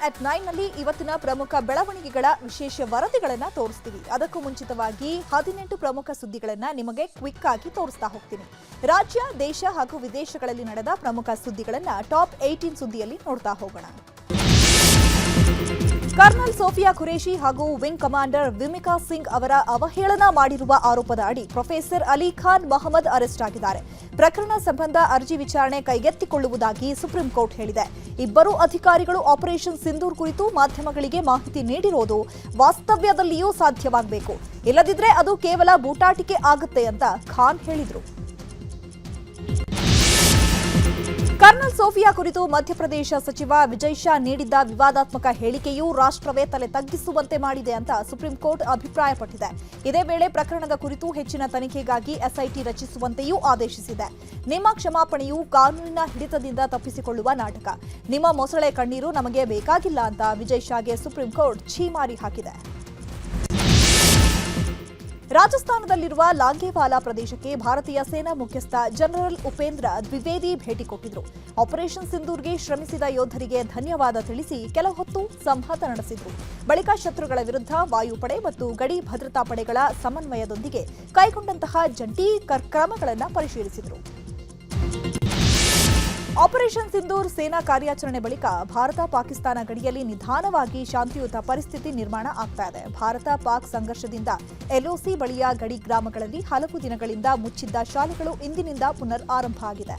at 9 ನಲ್ಲಿ ಇವತ್ತಿನ ಪ್ರಮುಖ ಬೆಳವಣಿಗೆಗಳ ವಿಶೇಷ ವರದಿಗಳನ್ನು ತೋರಿಸ್ತೀವಿ. ಅದಕ್ಕೂ ಮುಂಚಿತವಾಗಿ 18 ಪ್ರಮುಖ ಸುದ್ದಿಗಳನ್ನು ನಿಮಗೆ ಕ್ವಿಕ್ ಆಗಿ ತೋರಿಸ್ತಾ ಹೋಗ್ತೀನಿ. ರಾಜ್ಯ, ದೇಶ ಹಾಗೂ ವಿದೇಶಗಳಲ್ಲಿ ನಡೆದ ಪ್ರಮುಖ ಸುದ್ದಿಗಳನ್ನು ಟಾಪ್ 18 ಸುದ್ದಿಯಲ್ಲಿ ನೋಡ್ತಾ ಹೋಗೋಣ. ಕರ್ನಲ್ ಸೋಫಿಯಾ ಖುರೇಶಿ ಹಾಗೂ ವಿಂಗ್ ಕಮಾಂಡರ್ ವಿಮಿಕಾ ಸಿಂಗ್ ಅವರ ಅವಹೇಳನ ಮಾಡಿರುವ ಆರೋಪದ ಅಡಿ ಪ್ರೊಫೆಸರ್ ಅಲಿ ಖಾನ್ ಮಹಮ್ಮದ್ ಅರೆಸ್ಟ್ ಆಗಿದ್ದಾರೆ. ಪ್ರಕರಣ ಸಂಬಂಧ ಅರ್ಜಿ ವಿಚಾರಣೆ ಕೈಗೆತ್ತಿಕೊಳ್ಳುವುದಾಗಿ ಸುಪ್ರೀಂ ಕೋರ್ಟ್ ಹೇಳಿದೆ. ಇಬ್ಬರು ಅಧಿಕಾರಿಗಳು ಆಪರೇಷನ್ ಸಿಂಧೂರ್ ಕುರಿತು ಮಾಧ್ಯಮಗಳಿಗೆ ಮಾಹಿತಿ ನೀಡಿರೋದು ವಾಸ್ತವ್ಯದಲ್ಲಿಯೂ ಸಾಧ್ಯವಾಗಬೇಕು, ಇಲ್ಲದಿದ್ರೆ ಅದು ಕೇವಲ ಬೂಟಾಟಿಕೆ ಆಗುತ್ತೆ ಅಂತ ಖಾನ್ ಹೇಳಿದರು. ಕರ್ನಲ್ ಸೋಫಿಯಾ ಕುರಿತು ಮಧ್ಯಪ್ರದೇಶ ಸಚಿವ ವಿಜಯ್ ಶಾ ನೀಡಿದ್ದ ವಿವಾದಾತ್ಮಕ ಹೇಳಿಕೆಯು ರಾಷ್ಟ್ರವೇ ತಲೆ ತಗ್ಗಿಸುವಂತೆ ಮಾಡಿದೆ ಅಂತ ಸುಪ್ರೀಂ ಕೋರ್ಟ್ ಅಭಿಪ್ರಾಯಪಟ್ಟಿದೆ. ಇದೇ ವೇಳೆ ಪ್ರಕರಣದ ಕುರಿತು ಹೆಚ್ಚಿನ ತನಿಖೆಗಾಗಿ ಎಸ್ಐಟಿ ರಚಿಸುವಂತೆಯೂ ಆದೇಶಿಸಿದೆ. ನಿಮ್ಮ ಕ್ಷಮಾಪಣೆಯು ಕಾನೂನಿನ ಹಿಡಿತದಿಂದ ತಪ್ಪಿಸಿಕೊಳ್ಳುವ ನಾಟಕ. ನಿಮ್ಮ ಮೊಸಳೆ ಕಣ್ಣೀರು ನಮಗೆ ಬೇಕಾಗಿಲ್ಲ ಅಂತ ವಿಜಯ್ ಶಾಗೆ ಸುಪ್ರೀಂ ಕೋರ್ಟ್ ಛೀಮಾರಿ ಹಾಕಿದೆ. ರಾಜಸ್ಥಾನದಲ್ಲಿರುವ ಲಾಂಗೇವಾಲಾ ಪ್ರದೇಶಕ್ಕೆ ಭಾರತೀಯ ಸೇನಾ ಮುಖ್ಯಸ್ಥ ಜನರಲ್ ಉಪೇಂದ್ರ ದ್ವಿವೇದಿ ಭೇಟಿ ಕೊಟ್ಟಿದ್ರು. ಆಪರೇಷನ್ ಸಿಂಧೂರ್ಗೆ ಶ್ರಮಿಸಿದ ಯೋಧರಿಗೆ ಧನ್ಯವಾದ ತಿಳಿಸಿ ಕೆಲ ಹೊತ್ತು ಸಂವಾದ ನಡೆಸಿದ್ರು. ಬಳಿಕ ಶತ್ರುಗಳ ವಿರುದ್ಧ ವಾಯುಪಡೆ ಮತ್ತು ಗಡಿ ಭದ್ರತಾ ಪಡೆಗಳ ಸಮನ್ವಯದೊಂದಿಗೆ ಕೈಗೊಂಡಂತಹ ಜಂಟಿ ಕ್ರಮಗಳನ್ನು ಪರಿಶೀಲಿಸಿದರು. ಆಪರೇಷನ್ ಸಿಂಧೂರ್ ಸೇನಾ ಕಾರ್ಯಾಚರಣೆ ಬಳಿಕ ಭಾರತ ಪಾಕಿಸ್ತಾನ ಗಡಿಯಲ್ಲಿ ನಿಧಾನವಾಗಿ ಶಾಂತಿಯುತ ಪರಿಸ್ಥಿತಿ ನಿರ್ಮಾಣ ಆಗ್ತಾ ಇದೆ. ಭಾರತ ಪಾಕ್ ಸಂಘರ್ಷದಿಂದ ಎಲ್ಒಸಿ ಬಳಿಯ ಗಡಿ ಗ್ರಾಮಗಳಲ್ಲಿ ಹಲವು ದಿನಗಳಿಂದ ಮುಚ್ಚಿದ್ದ ಶಾಲೆಗಳು ಇಂದಿನಿಂದ ಪುನರ್ ಆರಂಭ ಆಗಿದೆ.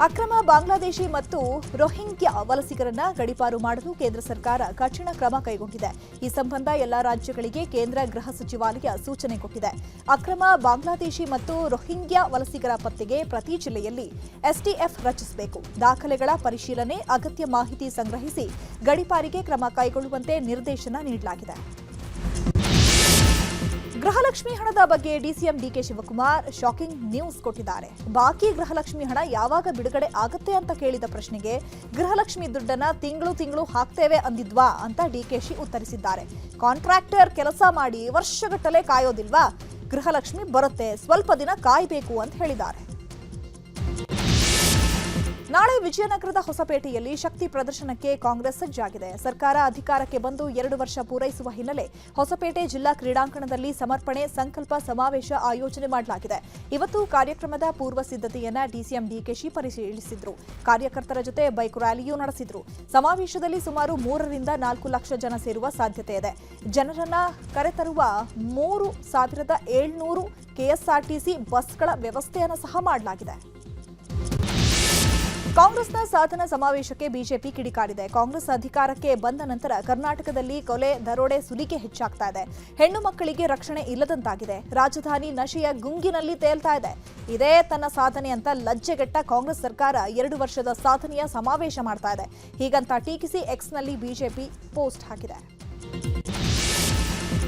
ಅಕ್ರಮ ಬಾಂಗ್ಲಾದೇಶಿ ಮತ್ತು ರೋಹಿಂಗ್ಯಾ ವಲಸಿಗರನ್ನ ಗಡೀಪಾರು ಮಾಡಲು ಕೇಂದ್ರ ಸರ್ಕಾರ ಕಠಿಣ ಕ್ರಮ ಕೈಗೊಂಡಿದೆ. ಈ ಸಂಬಂಧ ಎಲ್ಲಾ ರಾಜ್ಯಗಳಿಗೆ ಕೇಂದ್ರ ಗೃಹ ಸಚಿವಾಲಯ ಸೂಚನೆ ಕೊಟ್ಟಿದೆ. ಅಕ್ರಮ ಬಾಂಗ್ಲಾದೇಶಿ ಮತ್ತು ರೋಹಿಂಗ್ಯಾ ವಲಸಿಗರ ಪತ್ತೆಗೆ ಪ್ರತಿ ಜಿಲ್ಲೆಯಲ್ಲಿ ಎಸ್ಟಿಎಫ್ ರಚಿಸಬೇಕು. ದಾಖಲೆಗಳ ಪರಿಶೀಲನೆ, ಅಗತ್ಯ ಮಾಹಿತಿ ಸಂಗ್ರಹಿಸಿ ಗಡೀಪಾರಿಗೆ ಕ್ರಮ ಕೈಗೊಳ್ಳುವಂತೆ ನಿರ್ದೇಶನ ನೀಡಲಾಗಿದೆ. ಗೃಹಲಕ್ಷ್ಮಿ ಹಣದ ಬಗ್ಗೆ DCM DK Shivakumar shocking news ಕೊಟ್ಟಿದ್ದಾರೆ. ಬಾಕಿ ಗೃಹಲಕ್ಷ್ಮಿ ಹಣ ಯಾವಾಗ ಬಿಡುಗಡೆ ಆಗುತ್ತೆ ಅಂತ ಕೇಳಿದ ಪ್ರಶ್ನೆಗೆ ಗೃಹಲಕ್ಷ್ಮಿ ದುಡ್ಡನ್ನ ತಿಂಗಳು ಹಾಕ್ತೇವೆ ಅಂದಿದ್ವಾ ಅಂತ ಡಿಕೆಶಿ ಉತ್ತರಿಸಿದ್ದಾರೆ. ಕಾಂಟ್ರಾಕ್ಟರ್ ಕೆಲಸ ಮಾಡಿ ವರ್ಷಗಟ್ಟಲೆ ಕಾಯೋದಿಲ್ವಾ? ಗೃಹಲಕ್ಷ್ಮಿ ಬರುತ್ತೆ, ಸ್ವಲ್ಪ ದಿನ ಕಾಯಬೇಕು ಅಂತ ಹೇಳಿದ್ದಾರೆ. ನಾಳೆ ವಿಜಯನಗರದ ಹೊಸಪೇಟೆಯಲ್ಲಿ ಶಕ್ತಿ ಪ್ರದರ್ಶನಕ್ಕೆ ಕಾಂಗ್ರೆಸ್ ಸಜ್ಜಾಗಿದೆ. ಸರ್ಕಾರ ಅಧಿಕಾರಕ್ಕೆ ಬಂದು 2 ವರ್ಷ ಪೂರೈಸುವ ಹಿನ್ನೆಲೆ ಹೊಸಪೇಟೆ ಜಿಲ್ಲಾ ಕ್ರೀಡಾಂಗಣದಲ್ಲಿ ಸಮರ್ಪಣೆ ಸಂಕಲ್ಪ ಸಮಾವೇಶ ಆಯೋಜನೆ ಮಾಡಲಾಗಿದೆ. ಇವತ್ತು ಕಾರ್ಯಕ್ರಮದ ಪೂರ್ವ ಸಿದ್ಧತೆಯನ್ನ ಡಿಸಿಎಂ ಡಿಕೆಶಿ ಪರಿಶೀಲಿಸಿದ್ರು. ಕಾರ್ಯಕರ್ತರ ಜೊತೆ ಬೈಕ್ ರ್ಯಾಲಿಯೂ ನಡೆಸಿದ್ರು. ಸಮಾವೇಶದಲ್ಲಿ ಸುಮಾರು 3 ರಿಂದ 4 ಲಕ್ಷ ಜನ ಸೇರುವ ಸಾಧ್ಯತೆ ಇದೆ. ಜನರನ್ನ ಕರೆತರುವ 3700 ಕೆಎಸ್ಆರ್ಟಿಸಿ ಬಸ್ಗಳ ವ್ಯವಸ್ಥೆಯನ್ನು ಸಹ ಮಾಡಲಾಗಿದೆ. ಕಾಂಗ್ರೆಸ್ನ ಸಾಧನ ಸಮಾವೇಶಕ್ಕೆ ಬಿಜೆಪಿ ಕಿಡಿಕಾರಿದೆ. ಕಾಂಗ್ರೆಸ್ ಅಧಿಕಾರಕ್ಕೆ ಬಂದ ನಂತರ ಕರ್ನಾಟಕದಲ್ಲಿ ಕೊಲೆ, ದರೋಡೆ, ಸುಲಿಗೆ ಹೆಚ್ಚಾಗ್ತಾ ಇದೆ. ಹೆಣ್ಣು ಮಕ್ಕಳಿಗೆ ರಕ್ಷಣೆ ಇಲ್ಲದಂತಾಗಿದೆ. ರಾಜಧಾನಿ ನಶೆಯ ಗುಂಗಿನಲ್ಲಿ ತೇಲ್ತಾ ಇದೆ. ಇದೇ ತನ್ನ ಸಾಧನೆ ಅಂತ ಲಜ್ಜೆಗೆಟ್ಟ ಕಾಂಗ್ರೆಸ್ ಸರ್ಕಾರ 2 ವರ್ಷದ ಸಾಧನೆಯ ಸಮಾವೇಶ ಮಾಡ್ತಾ ಇದೆ. ಹೀಗಂತ ಟೀಕಿಸಿ ಎಕ್ಸ್ನಲ್ಲಿ ಬಿಜೆಪಿ ಪೋಸ್ಟ್ ಹಾಕಿದೆ.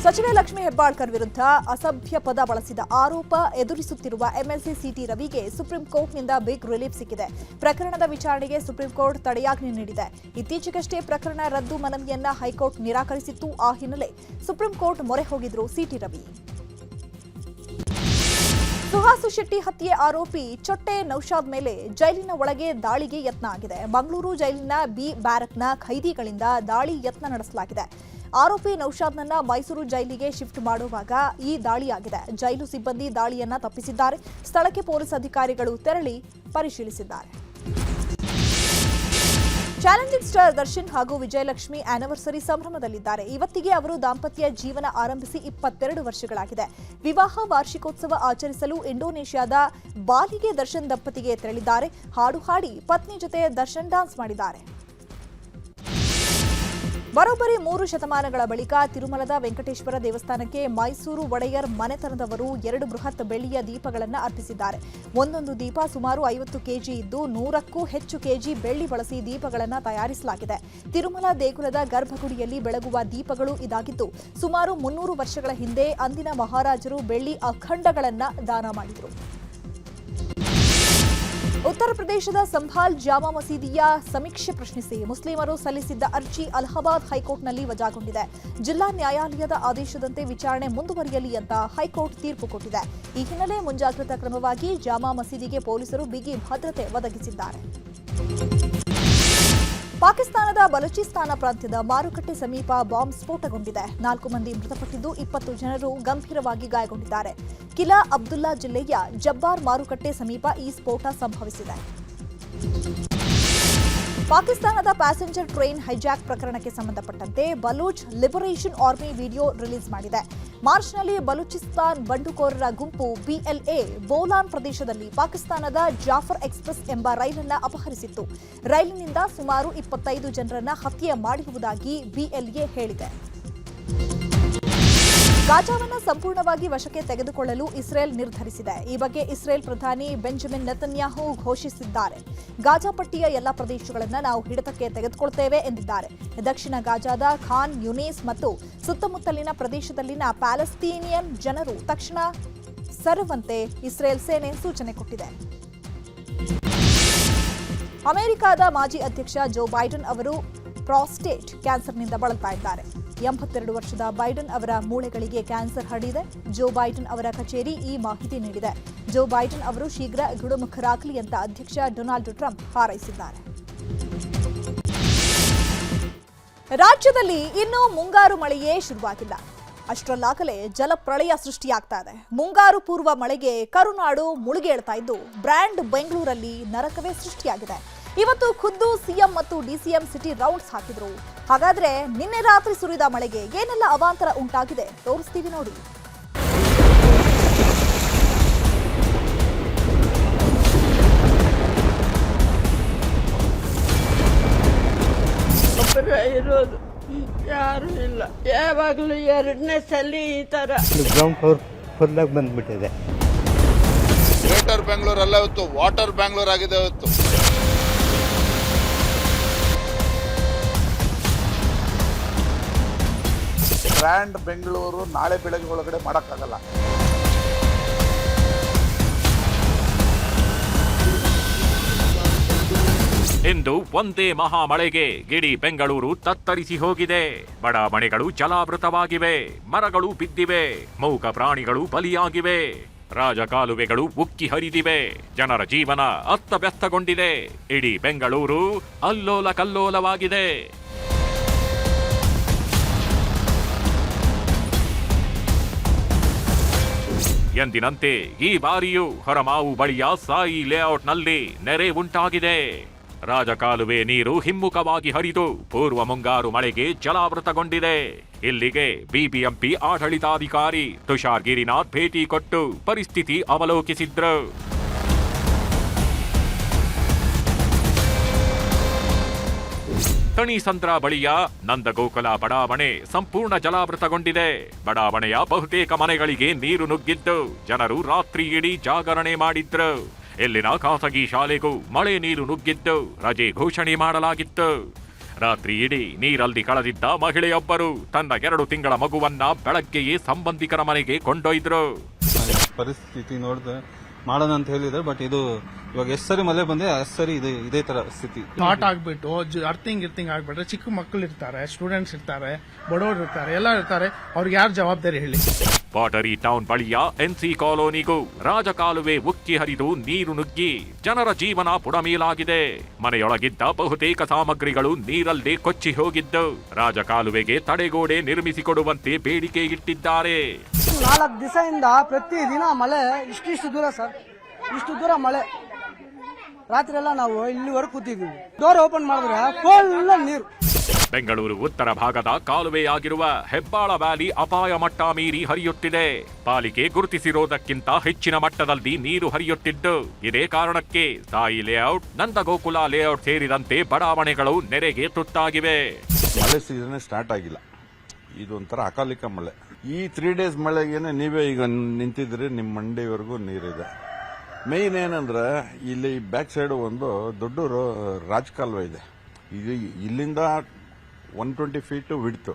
ಸಚಿವೆ ಲಕ್ಷ್ಮೀ ಹೆಬ್ಬಾಳ್ಕರ್ ವಿರುದ್ಧ ಅಸಭ್ಯ ಪದ ಬಳಸಿದ ಆರೋಪ ಎದುರಿಸುತ್ತಿರುವ ಎಂಎಲ್ಸಿ ಸಿಟಿ ರವಿಗೆ ಸುಪ್ರೀಂ ಕೋರ್ಟ್ನಿಂದ ಬಿಗ್ ರಿಲೀಫ್ ಸಿಕ್ಕಿದೆ. ಪ್ರಕರಣದ ವಿಚಾರಣೆಗೆ ಸುಪ್ರೀಂ ಕೋರ್ಟ್ ತಡೆಯಾಜ್ಞೆ ನೀಡಿದೆ. ಇತ್ತೀಚೆಗಷ್ಟೇ ಪ್ರಕರಣ ರದ್ದು ಮನವಿಯನ್ನ ಹೈಕೋರ್ಟ್ ನಿರಾಕರಿಸಿತ್ತು. ಆ ಹಿನ್ನೆಲೆ ಸುಪ್ರೀಂ ಕೋರ್ಟ್ ಮೊರೆ ಹೋಗಿದ್ರು ಸಿಟಿ ರವಿ. ಸುಹಾಸು ಶೆಟ್ಟಿ ಹತ್ಯೆ ಆರೋಪಿ ಚೊಟ್ಟೆ ನೌಶಾದ್ ಮೇಲೆ ಜೈಲಿನ ಒಳಗೆ ದಾಳಿಗೆ ಯತ್ನ ಆಗಿದೆ. ಮಂಗಳೂರು ಜೈಲಿನ ಬಿ ಬ್ಯಾರಕ್ನ ಖೈದಿಗಳಿಂದ ದಾಳಿ ಯತ್ನ ನಡೆಸಲಾಗಿದೆ. ಆರೋಪಿ ನೌಶಾದ್ನನ್ನ ಮೈಸೂರು ಜೈಲಿಗೆ ಶಿಫ್ಟ್ ಮಾಡುವಾಗ ಈ ದಾಳಿಯಾಗಿದೆ. ಜೈಲು ಸಿಬ್ಬಂದಿ ದಾಳಿಯನ್ನ ತಪ್ಪಿಸಿದ್ದಾರೆ. ಸ್ಥಳಕ್ಕೆ ಪೊಲೀಸ್ ಅಧಿಕಾರಿಗಳು ತೆರಳಿ ಪರಿಶೀಲಿಸಿದ್ದಾರೆ. ಚಾಲೆಂಜಿಂಗ್ ಸ್ಟಾರ್ ದರ್ಶನ್ ಹಾಗೂ ವಿಜಯಲಕ್ಷ್ಮಿ ಆನಿವರ್ಸರಿ ಸಂಭ್ರಮದಲ್ಲಿದ್ದಾರೆ. ಇವತ್ತಿಗೆ ಅವರು ದಾಂಪತ್ಯ ಜೀವನ ಆರಂಭಿಸಿ 22 ವರ್ಷಗಳಾಗಿದೆ. ವಿವಾಹ ವಾರ್ಷಿಕೋತ್ಸವ ಆಚರಿಸಲು ಇಂಡೋನೇಷ್ಯಾದ ಬಾಲಿಗೆ ದರ್ಶನ್ ದಂಪತಿಗೆ ತೆರಳಿದ್ದಾರೆ. ಹಾಡು ಹಾಡಿ ಪತ್ನಿ ಜೊತೆ ದರ್ಶನ್ ಡ್ಯಾನ್ಸ್ ಮಾಡಿದ್ದಾರೆ. ಬರೋಬ್ಬರಿ 3 ಶತಮಾನಗಳ ಬಳಿಕ ತಿರುಮಲದ ವೆಂಕಟೇಶ್ವರ ದೇವಸ್ಥಾನಕ್ಕೆ ಮೈಸೂರು ಒಡೆಯರ್ ಮನೆತನದವರು 2 ಬೃಹತ್ ಬೆಳ್ಳಿಯ ದೀಪಗಳನ್ನು ಅರ್ಪಿಸಿದ್ದಾರೆ. ಒಂದೊಂದು ದೀಪ ಸುಮಾರು 50 ಕೆಜಿ ಇದ್ದು 100ಕ್ಕೂ ಹೆಚ್ಚು ಕೆಜಿ ಬೆಳ್ಳಿ ಬಳಸಿ ದೀಪಗಳನ್ನು ತಯಾರಿಸಲಾಗಿದೆ. ತಿರುಮಲ ದೇಗುಲದ ಗರ್ಭಗುಡಿಯಲ್ಲಿ ಬೆಳಗುವ ದೀಪಗಳು ಇದಾಗಿದ್ದು ಸುಮಾರು 300 ವರ್ಷಗಳ ಹಿಂದೆ ಅಂದಿನ ಮಹಾರಾಜರು ಬೆಳ್ಳಿ ಅಖಂಡಗಳನ್ನು ದಾನ ಮಾಡಿದರು. ಉತ್ತರ ಪ್ರದೇಶದ ಸಂಭಾಲ್ ಜಾಮಾ ಮಸೀದಿಯ ಸಮೀಕ್ಷೆ ಪ್ರಶ್ನಿಸಿ ಮುಸ್ಲಿಮರು ಸಲ್ಲಿಸಿದ್ದ ಅರ್ಜಿ ಅಲಹಾಬಾದ್ ಹೈಕೋರ್ಟ್ನಲ್ಲಿ ವಜಾಗೊಂಡಿದೆ. ಜಿಲ್ಲಾ ನ್ಯಾಯಾಲಯದ ಆದೇಶದಂತೆ ವಿಚಾರಣೆ ಮುಂದುವರಿಯಲಿ ಅಂತ ಹೈಕೋರ್ಟ್ ತೀರ್ಪು ಕೊಟ್ಟಿದೆ. ಈ ಹಿನ್ನೆಲೆ ಮುಂಜಾಗ್ರತಾ ಕ್ರಮವಾಗಿ ಜಾಮಾ ಮಸೀದಿಗೆ ಪೊಲೀಸರು ಬಿಗಿ ಭದ್ರತೆ ಒದಗಿಸಿದ್ದಾರೆ. ಪಾಕಿಸ್ತಾನದ ಬಲೂಚಿಸ್ತಾನ ಪ್ರಾಂತ್ಯದ ಮಾರುಕಟ್ಟೆ ಸಮೀಪ ಬಾಂಬ್ ಸ್ಫೋಟಗೊಂಡಿದೆ. 4 ಮಂದಿ ಮೃತಪಟ್ಟಿದ್ದು 20 ಜನರು ಗಂಭೀರವಾಗಿ ಗಾಯಗೊಂಡಿದ್ದಾರೆ. ಕಿಲಾ ಅಬ್ದುಲ್ಲಾ ಜಿಲ್ಲೆಯ ಜಬ್ಬಾರ್ ಮಾರುಕಟ್ಟೆ ಸಮೀಪ ಈ ಸ್ಫೋಟ ಸಂಭವಿಸಿದೆ. ಪಾಕಿಸ್ತಾನದ ಪ್ಯಾಸೆಂಜರ್ ಟ್ರೈನ್ ಹೈಜಾಕ್ ಪ್ರಕರಣಕ್ಕೆ ಸಂಬಂಧಪಟ್ಟಂತೆ Baloch liberation army video release ಮಾಡಿದೆ. ಮಾರ್ಚ್ನಲ್ಲಿ ಬಲೂಚಿಸ್ತಾನ್ ಬಂಡುಕೋರರ ಗುಂಪು BLA ಬೋಲಾನ್ ಪ್ರದೇಶದಲ್ಲಿ ಪಾಕಿಸ್ತಾನದ ಜಾಫರ್ ಎಕ್ಸ್ಪ್ರೆಸ್ ಎಂಬ ರೈಲನ್ನು ಅಪಹರಿಸಿತ್ತು. ರೈಲಿನಿಂದ ಸುಮಾರು 25 ಜನರನ್ನ ಹತ್ಯೆ ಮಾಡಿರುವುದಾಗಿ BLA ಹೇಳಿದೆ. ಗಾಜಾವನ್ನು ಸಂಪೂರ್ಣವಾಗಿ ವಶಕ್ಕೆ ತೆಗೆದುಕೊಳ್ಳಲು ಇಸ್ರೇಲ್ ನಿರ್ಧರಿಸಿದೆ. ಈ ಬಗ್ಗೆ ಇಸ್ರೇಲ್ ಪ್ರಧಾನಿ ಬೆಂಜಮಿನ್ ನೆತನ್ಯಾಹು ಘೋಷಿಸಿದ್ದಾರೆ. ಗಾಜಾ ಪಟ್ಟಿಯ ಎಲ್ಲ ಪ್ರದೇಶಗಳನ್ನು ನಾವು ಹಿಡಿತಕ್ಕೆ ತೆಗೆದುಕೊಳ್ಳುತ್ತೇವೆ ಎಂದಿದ್ದಾರೆ. ದಕ್ಷಿಣ ಗಾಜಾದ ಖಾನ್ ಯುನೀಸ್ ಮತ್ತು ಸುತ್ತಮುತ್ತಲಿನ ಪ್ರದೇಶದಲ್ಲಿನ ಪ್ಯಾಲೆಸ್ತೀನಿಯನ್ ಜನರು ತಕ್ಷಣ ಸರುವಂತೆ ಇಸ್ರೇಲ್ ಸೇನೆ ಸೂಚನೆ ಕೊಟ್ಟಿದೆ. ಅಮೆರಿಕದ ಮಾಜಿ ಅಧ್ಯಕ್ಷ ಜೋ ಬೈಡನ್ ಅವರು ಪ್ರಾಸ್ಟೇಟ್ ಕ್ಯಾನ್ಸರ್ನಿಂದ ಬಳಲ್ತಾ ಇದ್ದಾರೆ. 82 ವರ್ಷದ ಬೈಡನ್ ಅವರ ಮೂಳೆಗಳಿಗೆ ಕ್ಯಾನ್ಸರ್ ಹರಡಿದೆ. ಜೋ ಬೈಡನ್ ಅವರ ಕಚೇರಿ ಈ ಮಾಹಿತಿ ನೀಡಿದೆ. ಜೋ ಬೈಡನ್ ಅವರು ಶೀಘ್ರ ಗುಣಮುಖರಾಗಲಿ ಅಂತ ಅಧ್ಯಕ್ಷ ಡೊನಾಲ್ಡ್ ಟ್ರಂಪ್ ಹಾರೈಸಿದ್ದಾರೆ. ರಾಜ್ಯದಲ್ಲಿ ಇನ್ನೂ ಮುಂಗಾರು ಮಳೆಯೇ ಶುರುವಾಗಿಲ್ಲ. ಅಷ್ಟರಲ್ಲಾಗಲೇ ಜಲಪ್ರಳಯ ಸೃಷ್ಟಿಯಾಗ್ತಾ ಇದೆ. ಮುಂಗಾರು ಪೂರ್ವ ಮಳೆಗೆ ಕರುನಾಡು ಮುಳುಗೇಳ್ತಾ ಇದ್ದು ಬ್ರ್ಯಾಂಡ್ ಬೆಂಗಳೂರಲ್ಲಿ ನರಕವೇ ಸೃಷ್ಟಿಯಾಗಿದೆ. ಇವತ್ತು ಖುದ್ದು ಸಿಎಂ ಮತ್ತು ಡಿಸಿಎಂ ಸಿಟಿ ರೌಂಡ್ಸ್ ಹಾಕಿದ್ರು. ಹಾಗಾದ್ರೆ ನಿನ್ನೆ ರಾತ್ರಿ ಸುರಿದ ಮಳೆಗೆ ಏನೆಲ್ಲ ಅವಾಂತರ ಉಂಟಾಗಿದೆ ತೋರಿಸ್ತೀವಿ ನೋಡಿ. ಇರೋದು ಯಾರು ಇಲ್ಲ. ಯಾವಾಗಲೂ 2ನೇ ಸಲ ಈ ತರ ಗ್ರೌಂಡ್ ಫ್ಲೋರ್ ಫುಲ್ ಆಗಿ ಬಂದ್ಬಿಟ್ಟಿದೆ. ಗ್ರೇಟರ್ ಬೆಂಗಳೂರು ಅಲ್ಲ, ಇವತ್ತು ವಾಟರ್ ಬೆಂಗಳೂರು ಆಗಿದೆ. ಇವತ್ತು ಬ್ರ್ಯಾಂಡ್ ಬೆಂಗಳೂರು ನಾಳೆ ಬೆಳಗ್ಗೆ ಒಳಗಡೆ ಮಾಡೋಕ್ಕಾಗಲ್ಲ. ಇಂದು ಒಂದೇ ಮಹಾಮಳೆಗೆ ಇಡೀ ಬೆಂಗಳೂರು ತತ್ತರಿಸಿ ಹೋಗಿದೆ. ಬಡಾವಣೆಗಳು ಜಲಾವೃತವಾಗಿವೆ, ಮರಗಳು ಬಿದ್ದಿವೆ, ಮೂಕ ಪ್ರಾಣಿಗಳು ಬಲಿಯಾಗಿವೆ, ರಾಜಕಾಲುವೆಗಳು ಉಕ್ಕಿ ಹರಿದಿವೆ, ಜನರ ಜೀವನ ಅಸ್ತವ್ಯಸ್ತಗೊಂಡಿದೆ. ಇಡೀ ಬೆಂಗಳೂರು ಅಲ್ಲೋಲ ಕಲ್ಲೋಲವಾಗಿದೆ. ಎಂದಿನಂತೆ ಈ ಬಾರಿಯೂ ಹೊರಮಾವು ಬಳಿಯ ಸಾಯಿ ಲೇಔಟ್ನಲ್ಲಿ ನೆರೆ ಉಂಟಾಗಿದೆ. ರಾಜಕಾಲುವೆ ನೀರು ಹಿಮ್ಮುಖವಾಗಿ ಹರಿದು ಪೂರ್ವ ಮುಂಗಾರು ಮಳೆಗೆ ಜಲಾವೃತಗೊಂಡಿದೆ. ಇಲ್ಲಿಗೆ ಬಿಬಿಎಂಪಿ ಆಡಳಿತಾಧಿಕಾರಿ ತುಷಾರ್ ಗಿರಿನಾಥ್ ಭೇಟಿ ಕೊಟ್ಟು ಪರಿಸ್ಥಿತಿ ಅವಲೋಕಿಸಿದ್ರು. ತಣಿಸಂದ್ರ ಬಳಿಯ ನಂದಗೋಕುಲ ಬಡಾವಣೆ ಸಂಪೂರ್ಣ ಜಲಾವೃತಗೊಂಡಿದೆ. ಬಡಾವಣೆಯ ಬಹುತೇಕ ಮನೆಗಳಿಗೆ ನೀರು ನುಗ್ಗಿದ್ದು ಜನರು ರಾತ್ರಿ ಇಡೀ ಜಾಗರಣೆ ಮಾಡಿದ್ರು. ಇಲ್ಲಿನ ಖಾಸಗಿ ಶಾಲೆಗೂ ಮಳೆ ನೀರು ನುಗ್ಗಿದ್ದು ರಜೆ ಘೋಷಣೆ ಮಾಡಲಾಗಿತ್ತು. ರಾತ್ರಿ ಇಡೀ ನೀರಲ್ಲಿ ಕಳೆದಿದ್ದ ಮಹಿಳೆಯೊಬ್ಬರು ತನ್ನ 2 ತಿಂಗಳ ಮಗುವನ್ನ ಬೆಳಗ್ಗೆಯೇ ಸಂಬಂಧಿಕರ ಮನೆಗೆ ಕೊಂಡೊಯ್ದ್ರು. ಪರಿಸ್ಥಿತಿ ನೋಡಿದ್ರೆ ಮಾಡೋಣ ಅಂತ ಹೇಳಿದ್ರೆ, ಬಟ್ ಇದು ಇವಾಗ ಎಷ್ಟು ಸರಿ ಮಳೆ ಬಂದೆ ಅಷ್ಟು ಸರಿ ಇದೇ ತರ ಸ್ಥಿತಿ ಸ್ಟಾರ್ಟ್ ಆಗ್ಬಿಟ್ಟು ಅರ್ಥಿಂಗ್ ಆಗ್ಬಿಟ್ರೆ ಚಿಕ್ಕ ಮಕ್ಕಳು ಇರ್ತಾರೆ, ಸ್ಟೂಡೆಂಟ್ಸ್ ಇರ್ತಾರೆ, ಬಡವರು ಇರ್ತಾರೆ, ಎಲ್ಲ ಇರ್ತಾರೆ. ಅವ್ರಿಗೆ ಯಾರು ಜವಾಬ್ದಾರಿ ಹೇಳಿ? ಬಾಟರಿ ಟೌನ್ ಬಳಿಯ NC ಕಾಲೋನಿಗೂ ರಾಜಕಾಲುವೆ ಉಕ್ಕಿ ಹರಿದು ನೀರು ನುಗ್ಗಿ ಜನರ ಜೀವನ ಬುಡಮೇಲಾಗಿದೆ. ಮನೆಯೊಳಗಿದ್ದ ಬಹುತೇಕ ಸಾಮಗ್ರಿಗಳು ನೀರಲ್ಲೇ ಕೊಚ್ಚಿ ಹೋಗಿದ್ದು ರಾಜಕಾಲುವೆಗೆ ತಡೆಗೋಡೆ ನಿರ್ಮಿಸಿಕೊಡುವಂತೆ ಬೇಡಿಕೆ ಇಟ್ಟಿದ್ದಾರೆ. 4 ದಿವಸದಿಂದ ಪ್ರತಿದಿನ ಮಳೆ ಇಷ್ಟು ದೂರ ಸರ್, ಇಷ್ಟು ದೂರ ಮಳೆ. ರಾತ್ರಿ ಎಲ್ಲ ನಾವು ಇಲ್ಲಿವರೆಗೂ ಕೂತಿದ್ದೀವಿ. ಡೋರ್ ಓಪನ್ ಮಾಡಿದ್ರೆ ಫುಲ್ ನೀರು. ಬೆಂಗಳೂರು ಉತ್ತರ ಭಾಗದ ಕಾಲುವೆಯಾಗಿರುವ ಹೆಬ್ಬಾಳ ವ್ಯಾಲಿ ಅಪಾಯ ಮಟ್ಟ ಮೀರಿ ಹರಿಯುತ್ತಿದೆ. ಪಾಲಿಕೆ ಗುರುತಿಸಿರೋದಕ್ಕಿಂತ ಹೆಚ್ಚಿನ ಮಟ್ಟದಲ್ಲಿ ನೀರು ಹರಿಯುತ್ತಿದ್ದು ಇದೇ ಕಾರಣಕ್ಕೆ ಸಾಯಿ ಲೇಔಟ್, ನಂದಗೋಕುಲ ಲೇಔಟ್ ಸೇರಿದಂತೆ ಬಡಾವಣೆಗಳು ನೆರೆಗೆ ತುತ್ತಾಗಿವೆ. ಮಳೆ ಸೀಸನ್ ಸ್ಟಾರ್ಟ್ ಆಗಿಲ್ಲ, ಇದೊಂಥರ ಅಕಾಲಿಕ ಮಳೆ. ಈ 3 ಡೇಸ್ ಮಳೆಗೇನೆ ನೀವೇ ಈಗ ನಿಂತಿದ್ರೆ ನಿಮ್ಮ ಮಂಡಿವರೆಗೂ ನೀರಿದೆ. ಮೇನ್ ಏನಂದ್ರೆ ಇಲ್ಲಿ ಬ್ಯಾಕ್ ಸೈಡ್ ಒಂದು ದೊಡ್ಡ ರಾಜಕಾಲುವೆ ಇದೆ. ಇದು ಇಲ್ಲಿಂದ 120 ಫೀಟ್ ವಿಡ್ತು.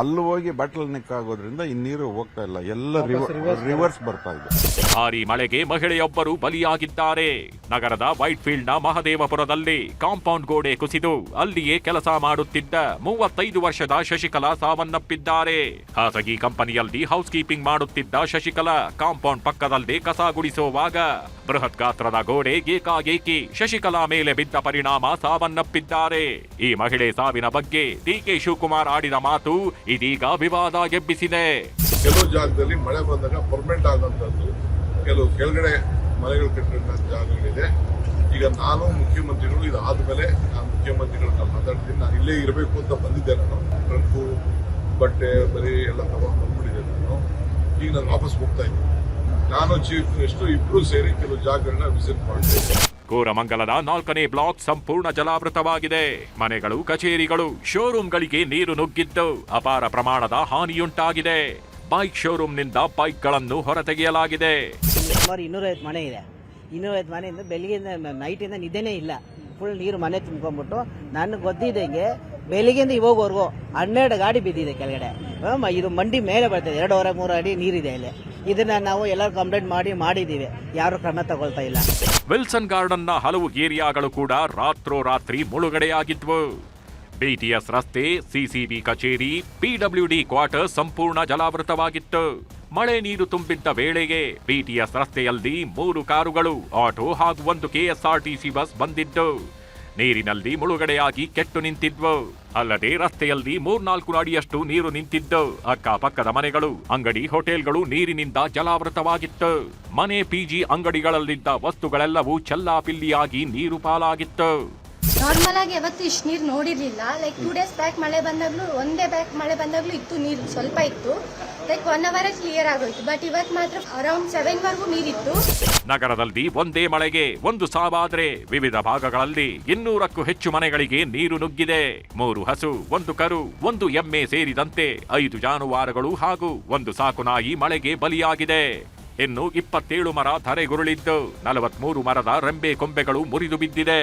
ಅಲ್ಲಿ ಹೋಗಿ ಬಾಟಲ್ ನೆಕ್ ಆಗೋದ್ರಿಂದ ಈ ನೀರು ಹೋಗ್ತಾ ಇಲ್ಲ, ಎಲ್ಲ ರಿವರ್ಸ್ ಬರ್ತಾ ಇದೆ. ಭಾರೀ ಮಳೆಗೆ ಮಹಿಳೆಯೊಬ್ಬರು ಬಲಿಯಾಗಿದ್ದಾರೆ. ನಗರದ ವೈಟ್ ಫೀಲ್ಡ್ನ ಮಹದೇವಪುರದಲ್ಲಿ ಕಾಂಪೌಂಡ್ ಗೋಡೆ ಕುಸಿದು ಅಲ್ಲಿಯೇ ಕೆಲಸ ಮಾಡುತ್ತಿದ್ದ 35 ವರ್ಷದ ಶಶಿಕಲಾ ಸಾವನ್ನಪ್ಪಿದ್ದಾರೆ. ಖಾಸಗಿ ಕಂಪನಿಯಲ್ಲಿ ಹೌಸ್ ಕೀಪಿಂಗ್ ಮಾಡುತ್ತಿದ್ದ ಶಶಿಕಲಾ ಕಾಂಪೌಂಡ್ ಪಕ್ಕದಲ್ಲೇ ಕಸ ಗುಡಿಸುವಾಗ ಬೃಹತ್ ಗಾತ್ರದ ಗೋಡೆ ಏಕಾಏಕಿ ಶಶಿಕಲಾ ಮೇಲೆ ಬಿದ್ದ ಪರಿಣಾಮ ಸಾವನ್ನಪ್ಪಿದ್ದಾರೆ. ಈ ಮಹಿಳೆ ಸಾವಿನ ಬಗ್ಗೆ ಡಿಕೆ ಶಿವಕುಮಾರ್ ಆಡಿದ ಮಾತು ಇದೀಗ ವಿವಾದ ಎಬ್ಬಿಸಿದೆ. ಕೆಲವು ಜಾಗದಲ್ಲಿ ಮಳೆ ಬಂದಾಗ ಪರ್ಮನೆಂಟ್ ಆಗುವಂತದ್ದು, ಕೆಲವು ಕೆಳಗಡೆ ಮನೆಗಳು ಕಟ್ಟಿರೋ ಜಾಗಗಳಿದೆ. ಈಗ ನಾನು ಮುಖ್ಯಮಂತ್ರಿಗಳು ಇದಾದ್ಮೇಲೆ ನಾನು ಮುಖ್ಯಮಂತ್ರಿಗಳನ್ನ ಮಾತಾಡ್ತೀನಿ. ನಾನು ಇಲ್ಲೇ ಇರಬೇಕು ಅಂತ ಬಂದಿದ್ದೆ. ನಾನು ಟ್ರಂಕು ಬಟ್ಟೆ ಬರೀ ಎಲ್ಲ ತಗೊಂಡು ಬಂದ್ಬಿಟ್ಟಿದ್ದೆ. ಈಗ ನಾನು ವಾಪಸ್ ಹೋಗ್ತಾ ಇದ್ದೀನಿ. ನಾನು ಚೀಫ್ ಮಿನಿಸ್ಟರ್ ಇಬ್ರು ಸೇರಿ ಕೆಲವು ಜಾಗಗಳನ್ನ ವಿಸಿಟ್ ಮಾಡ್ತೇವೆ. ಕೋರಮಂಗಲದ 4ನೇ ಬ್ಲಾಕ್ ಸಂಪೂರ್ಣ ಜಲಾವೃತವಾಗಿದೆ. ಮನೆಗಳು, ಕಚೇರಿಗಳು, ಶೋರೂಮ್ಗಳಿಗೆ ನೀರು ನುಗ್ಗಿದ್ದು ಅಪಾರ ಪ್ರಮಾಣದ ಹಾನಿಯುಂಟಾಗಿದೆ. ಬೈಕ್ ಶೋರೂಮ್ನಿಂದ ಬೈಕ್ಗಳನ್ನು ಹೊರತೆಗೆಯಲಾಗಿದೆ. ಸುಮಾರು 250 ಮನೆ ಇದೆ. 250 ಮನೆಯಿಂದ ಬೆಳಿಗ್ಗೆಯಿಂದ ನೈಟಿಂದ ನಿದ್ದೆನೇ ಇಲ್ಲ. ಫುಲ್ ನೀರು ಮನೆ ತುಂಬ್ಕೊಂಡ್ಬಿಟ್ಟು ನನಗೆ ಗೊತ್ತಿದ್ದಂಗೆ ಬೆಳಿಗ್ಗೆಯಿಂದ ಇವಾಗವರೆಗೂ 12 ಗಾಡಿ ಬಿದ್ದಿದೆ ಕೆಳಗಡೆ. ಇದು ಮಂಡಿ ಮೇಲೆ ಬರ್ತದೆ. 2-3 ಅಡಿ ನೀರಿದೆ ಇಲ್ಲಿ. ಇದನ್ನ ನಾವು ಎಲ್ಲರೂ ಕಂಪ್ಲೇಂಟ್ ಮಾಡಿದ್ದೀವಿ. ಯಾರು ಕ್ರಮ ತಗೊಳ್ತಾ ಇಲ್ಲ. ವಿಲ್ಸನ್ ಗಾರ್ಡನ್ನ ಹಲವು ಏರಿಯಾಗಳು ಕೂಡ ರಾತ್ರೋರಾತ್ರಿ ಮುಳುಗಡೆಯಾಗಿದ್ವು. ಬಿಟಿಎಸ್ ರಸ್ತೆ, ಸಿಸಿಬಿ ಕಚೇರಿ, ಪಿಡಬ್ಲ್ಯೂಡಿ ಕ್ವಾರ್ಟರ್ ಸಂಪೂರ್ಣ ಜಲಾವೃತವಾಗಿತ್ತು. ಮಳೆ ನೀರು ತುಂಬಿದ್ದ ವೇಳೆಗೆ ಬಿಟಿಎಸ್ ರಸ್ತೆಯಲ್ಲಿ 3 ಕಾರುಗಳು, ಆಟೋ ಹಾಗೂ 1 ಕೆಎಸ್ಆರ್ಟಿಸಿ ಬಸ್ ಬಂದಿದ್ದು ನೀರಿನಲ್ಲಿ ಮುಳುಗಡೆಯಾಗಿ ಕೆಟ್ಟು ನಿಂತಿದ್ವು. ಅಲ್ಲದೆ ರಸ್ತೆಯಲ್ಲಿ 3-4 ಅಡಿಯಷ್ಟು ನೀರು ನಿಂತಿದ್ದು ಅಕ್ಕಪಕ್ಕದ ಮನೆಗಳು, ಅಂಗಡಿ, ಹೋಟೆಲ್ಗಳು ನೀರಿನಿಂದ ಜಲಾವೃತವಾಗಿತ್ತು. ಮನೆ, ಪಿಜಿ, ಅಂಗಡಿಗಳಲ್ಲಿದ್ದ ವಸ್ತುಗಳೆಲ್ಲವೂ ಚೆಲ್ಲಾಪಿಲ್ಲಿಯಾಗಿ ನೀರು ಪಾಲಾಗಿತ್ತು. ನಾರ್ಮಲ್ ಆಗಿ ಯಾವತ್ತು ಇಷ್ಟು ನೀರು ನೋಡಿರ್ಲಿಲ್ಲ. ಲೈಕ್ 2 ಡೇಸ್ ಬ್ಯಾಕ್ ಮಳೆ ಬಂದಾಗ್ಲೂ, ಒಂದೇ ಬ್ಯಾಕ್ ಮಳೆ ಬಂದಾಗ್ಲೂ ಇತ್ತು ನೀರು, ಸ್ವಲ್ಪ ಇತ್ತು. ಲೈಕ್ 1 ಅವರ್ ಕ್ಲಿಯರ್ ಆಗೋಯ್ತು. ಬಟ್ ಇವತ್ತು ಮಾತ್ರ ಅರೌಂಡ್ 7 ವರೆಗೂ ನೀರಿತ್ತು. ನಗರದಲ್ಲಿ ಒಂದೇ ಮಳೆಗೆ 1 ಸಾವಾದ್ರೆ ವಿವಿಧ ಭಾಗಗಳಲ್ಲಿ 200ಕ್ಕೂ ಹೆಚ್ಚು ಮನೆಗಳಿಗೆ ನೀರು ನುಗ್ಗಿದೆ. 3 ಹಸು, 1 ಕರು, 1 ಎಮ್ಮೆ ಸೇರಿದಂತೆ 5 ಜಾನುವಾರುಗಳು ಹಾಗೂ 1 ಸಾಕು ನಾಯಿ ಮಳೆಗೆ ಬಲಿಯಾಗಿದೆ. ಇನ್ನು 27 ಮರ ಧರೆಗುರುಳಿದ್ದು 43 ಮರದ ರೆಂಬೆ ಕೊಂಬೆಗಳು ಮುರಿದು ಬಿದ್ದಿದೆ.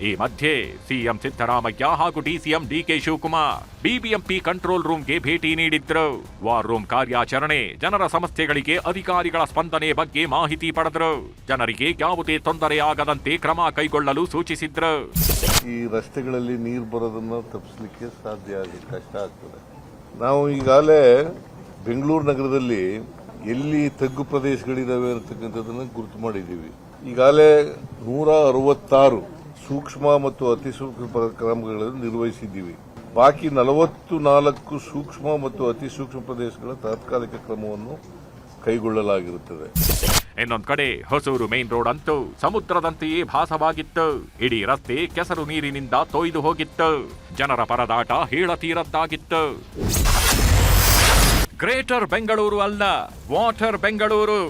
ಈ ಮಧ್ಯೆ ಸಿಎಂ ಸಿದ್ದರಾಮಯ್ಯ ಹಾಗೂ DCM DK Shivakumar BBMP control ರೂಮ್ಗೆ ಭೇಟಿ ನೀಡಿದ್ರು. ವಾರ್ ರೂಮ್ ಕಾರ್ಯಾಚರಣೆ, ಜನರ ಸಮಸ್ಯೆಗಳಿಗೆ ಅಧಿಕಾರಿಗಳ ಸ್ಪಂದನೆ ಬಗ್ಗೆ ಮಾಹಿತಿ ಪಡೆದ್ರು. ಜನರಿಗೆ ಯಾವುದೇ ತೊಂದರೆ ಆಗದಂತೆ ಕ್ರಮ ಕೈಗೊಳ್ಳಲು ಸೂಚಿಸಿದ್ರು. ಈ ರಸ್ತೆಗಳಲ್ಲಿ ನೀರು ಬರೋದನ್ನ ತಪ್ಪಿಸಲಿಕ್ಕೆ ಕಷ್ಟ ಆಗ್ತದೆ. ನಾವು ಈಗಾಗಲೇ ಬೆಂಗಳೂರು ನಗರದಲ್ಲಿ ಎಲ್ಲಿ ತಗ್ಗು ಪ್ರದೇಶಗಳಿದಾವೆ ಅಂತಕ್ಕಂಥದ್ದನ್ನು ಗುರುತು ಮಾಡಿದ್ದೀವಿ. ಈಗಾಗಲೇ 166 ಸೂಕ್ಷ್ಮ ಮತ್ತು ಅತಿ ಸೂಕ್ಷ್ಮ ಕ್ರಮಗಳನ್ನು ನಿರ್ವಹಿಸಿದ್ದೀವಿ. ಬಾಕಿ 44 ಸೂಕ್ಷ್ಮ ಮತ್ತು ಅತಿ ಸೂಕ್ಷ್ಮ ಪ್ರದೇಶಗಳ ತಾತ್ಕಾಲಿಕ ಕ್ರಮವನ್ನು ಕೈಗೊಳ್ಳಲಾಗಿರುತ್ತದೆ. ಇನ್ನೊಂದು ಕಡೆ ಹೊಸೂರು ಮೇನ್ ರೋಡ್ ಅಂತೂ ಸಮುದ್ರದಂತೆಯೇ ಭಾಸವಾಗಿತ್ತು. ಇಡೀ ರಸ್ತೆ ಕೆಸರು ನೀರಿನಿಂದ ತೊಯ್ದು ಹೋಗಿತ್ತು. ಜನರ ಪರದಾಟ ಹೇಳತೀರದ್ದಾಗಿತ್ತು. ಗ್ರೇಟರ್ ಬೆಂಗಳೂರು ಅಲ್ಲ, ವಾಟರ್ ಬೆಂಗಳೂರು.